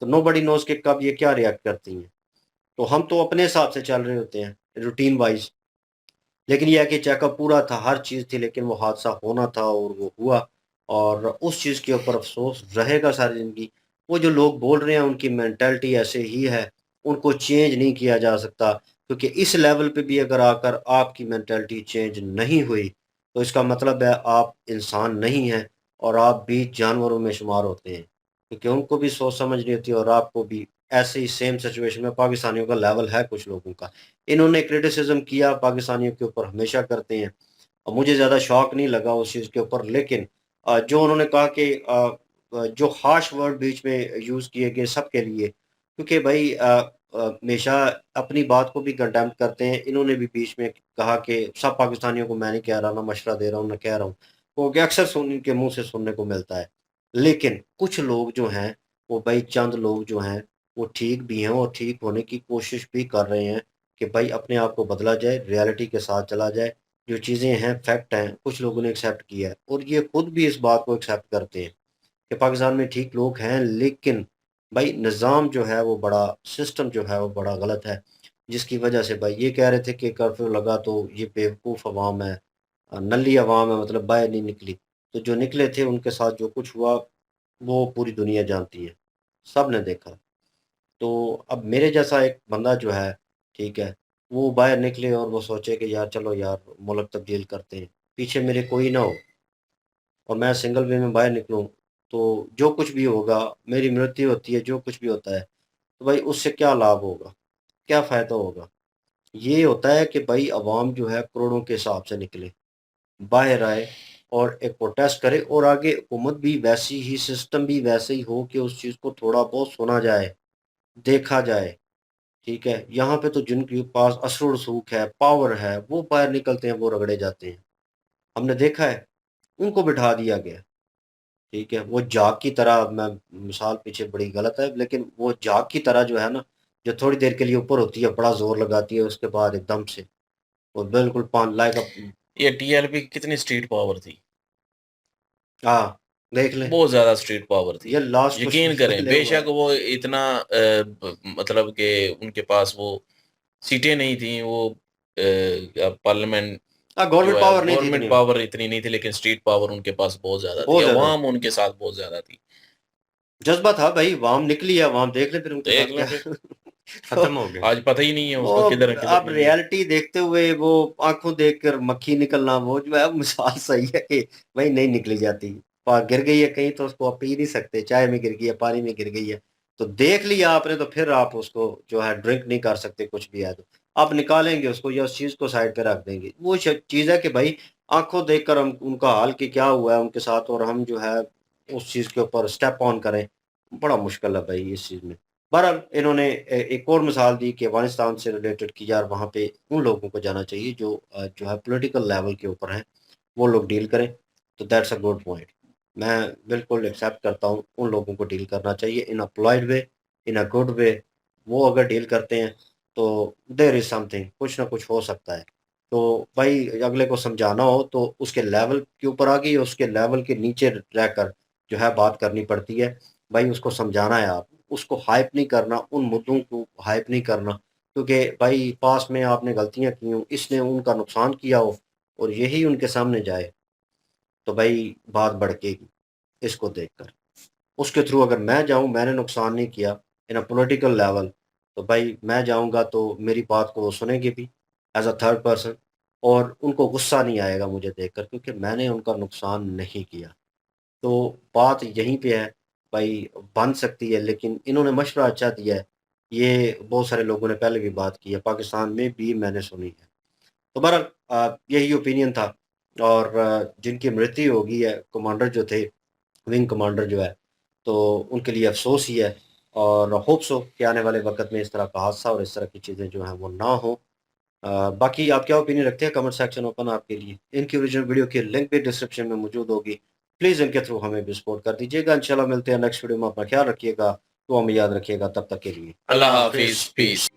तो नोबडी नोज़ कि कब ये क्या रिएक्ट करती हैं। तो हम तो अपने हिसाब से चल रहे होते हैं रूटीन वाइज़, लेकिन ये है कि चेकअप पूरा था, हर चीज़ थी, लेकिन वो हादसा होना था और वो हुआ। और उस चीज़ के ऊपर अफ़सोस रहेगा सारी ज़िंदगी। वो जो लोग बोल रहे हैं उनकी मेंटालिटी ऐसे ही है, उनको चेंज नहीं किया जा सकता, क्योंकि इस लेवल पे भी अगर आकर आपकी मेंटालिटी चेंज नहीं हुई, तो इसका मतलब है आप इंसान नहीं हैं और आप भी जानवरों में शुमार होते हैं। क्योंकि उनको भी सोच समझ नहीं होती और आपको भी ऐसे ही सेम सिचुएशन में पाकिस्तानियों का लेवल है कुछ लोगों का। इन्होंने क्रिटिसिज़्म किया पाकिस्तानियों के ऊपर, हमेशा करते हैं, और मुझे ज़्यादा शौक नहीं लगा उस चीज़ के ऊपर। लेकिन जो उन्होंने कहा कि जो हार्श वर्ड बीच में यूज़ किए गए सबके लिए, क्योंकि भाई हमेशा अपनी बात को भी कंडेम करते हैं। इन्होंने भी बीच में कहा कि सब पाकिस्तानियों को मैं नहीं कह रहा, ना मशवरा दे रहा हूँ, ना कह रहा हूँ, क्योंकि अक्सर इनके मुँह से सुनने को मिलता है। लेकिन कुछ लोग जो हैं, वो भाई चंद लोग जो हैं, वो ठीक भी हैं और ठीक होने की कोशिश भी कर रहे हैं कि भाई अपने आप को बदला जाए, रियलिटी के साथ चला जाए। जो चीज़ें हैं, फैक्ट हैं, कुछ लोगों ने एक्सेप्ट किया है और ये खुद भी इस बात को एक्सेप्ट करते हैं कि पाकिस्तान में ठीक लोग हैं, लेकिन भाई निज़ाम जो है वो बड़ा, सिस्टम जो है वो बड़ा गलत है। जिसकी वजह से भाई ये कह रहे थे कि कर्फ्यू लगा तो ये बेवकूफ़ अवाम है, नल्ली अवाम है, मतलब बाहर नहीं निकली। तो जो निकले थे उनके साथ जो कुछ हुआ, वो पूरी दुनिया जानती है, सब ने देखा। तो अब मेरे जैसा एक बंदा जो है, ठीक है, वो बाहर निकले और वो सोचे कि यार चलो यार मुल्क तब्दील करते हैं, पीछे मेरे कोई ना हो और मैं सिंगल वे में बाहर निकलूँ, तो जो कुछ भी होगा, मेरी मृत्यु होती है, जो कुछ भी होता है, तो भाई उससे क्या लाभ होगा, क्या फ़ायदा होगा? ये होता है कि भाई अवाम जो है करोड़ों के हिसाब से निकले, बाहर आए और एक प्रोटेस्ट करे, और आगे हुकूमत भी वैसी ही, सिस्टम भी वैसे ही हो कि उस चीज़ को थोड़ा बहुत सुना जाए, देखा जाए। ठीक है, यहाँ पे तो जिनके पास असर रसूख है, पावर है, वो बाहर निकलते हैं, वो रगड़े जाते हैं। हमने देखा है, उनको बिठा दिया गया, ठीक है। वो जाग की तरह, मैं मिसाल पीछे बड़ी गलत है, लेकिन वो जाग की तरह जो है ना, जो थोड़ी देर के लिए ऊपर होती है, बड़ा ज़ोर लगाती है, उसके बाद एकदम से वो बिल्कुल पान लाइक ये टीएलपी की कितनी स्ट्रीट पावर थी, हाँ, देख लें, बहुत ज्यादा स्ट्रीट पावर थी। ये लास्ट कुछ यकीन करें, पहले हुआ बेशक है। वो इतना मतलब कि उनके पास वो सीटें नहीं थी, वो पार्लियामेंट हाँ, जो गवर्नमेंट है पावर नहीं थी गवर्नमेंट इतनी, पावर इतनी नहीं थी, लेकिन स्ट्रीट पावर उनके पास बहुत ज्यादा थी, बहुत ज़्यादा अवाम उनके साथ बहुत ज्यादा थी। जज़्बा था भाई, वाम निकली है, वाम देख ले फिर उनके देख साथ लें क्या फिर, तो खत्म हो गए। आज पता ही नहीं है वो उसका किधर है किधर अब नहीं है। रियलिटी देखते हुए वो आंखों देखकर मक्खी निकलना, वो जो है मिसाल सही है कि भाई नहीं निकली जाती। गिर गई है कहीं तो उसको आप पी नहीं सकते, चाय में गिर गई है, पानी में गिर गई है, तो देख लिया आपने, तो फिर आप उसको जो है ड्रिंक नहीं कर सकते, कुछ भी है तो आप निकालेंगे उसको या उस चीज को साइड पे रख देंगे। वो चीज है कि भाई आंखों देखकर हम उनका हाल कि क्या हुआ है उनके साथ, और हम जो है उस चीज के ऊपर स्टेप ऑन करें, बड़ा मुश्किल है भाई इस चीज में। बहरहाल इन्होंने एक और मिसाल दी कि अफ़गानिस्तान से रिलेटेड कि यार वहाँ पे उन लोगों को जाना चाहिए जो जो है पॉलिटिकल लेवल के ऊपर हैं, वो लोग डील करें, तो दैट्स अ गुड पॉइंट। मैं बिल्कुल एक्सेप्ट करता हूँ, उन लोगों को डील करना चाहिए इन a polite way, in a good way. वो अगर डील करते हैं तो देयर इज़ समथिंग, कुछ ना कुछ हो सकता है। तो भाई अगले को समझाना हो तो उसके लेवल के ऊपर आ गई, उसके लेवल के नीचे रहकर जो है बात करनी पड़ती है। भाई उसको समझाना है, आप उसको हाइप नहीं करना, उन मुद्दों को हाइप नहीं करना, क्योंकि भाई पास में आपने गलतियां की हो, इसने उनका नुकसान किया हो और यही उनके सामने जाए तो भाई बात भड़केगी इसको देखकर। उसके थ्रू अगर मैं जाऊं, मैंने नुकसान नहीं किया इन अ पॉलिटिकल लेवल, तो भाई मैं जाऊंगा तो मेरी बात को वो सुनेंगे भी एज अ थर्ड पर्सन, और उनको गुस्सा नहीं आएगा मुझे देखकर क्योंकि मैंने उनका नुकसान नहीं किया। तो बात यहीं पे है भाई, बन सकती है, लेकिन इन्होंने मशवरा अच्छा दिया है। ये बहुत सारे लोगों ने पहले भी बात की है, पाकिस्तान में भी मैंने सुनी है। तो बहरहाल यही ओपिनियन था। और जिनकी मृत्यु हो गई है, कमांडर जो थे, विंग कमांडर जो है, तो उनके लिए अफ़सोस ही है। और होप्स हो कि आने वाले वक़्त में इस तरह का हादसा और इस तरह की चीज़ें जो हैं वो ना हो। बाकी आप क्या ओपिनियन रखते हैं? कमेंट सेक्शन ओपन आपके लिए। इनकी ओरिजिनल वीडियो की लिंक भी डिस्क्रिप्शन में मौजूद होगी। प्लीज़ इनके थ्रू हमें भी सपोर्ट कर दीजिएगा। इंशाल्लाह मिलते हैं नेक्स्ट वीडियो में। अपना ख्याल रखिएगा, दुआ में याद रखिएगा। तब तक के लिए Allah Hafiz. Peace.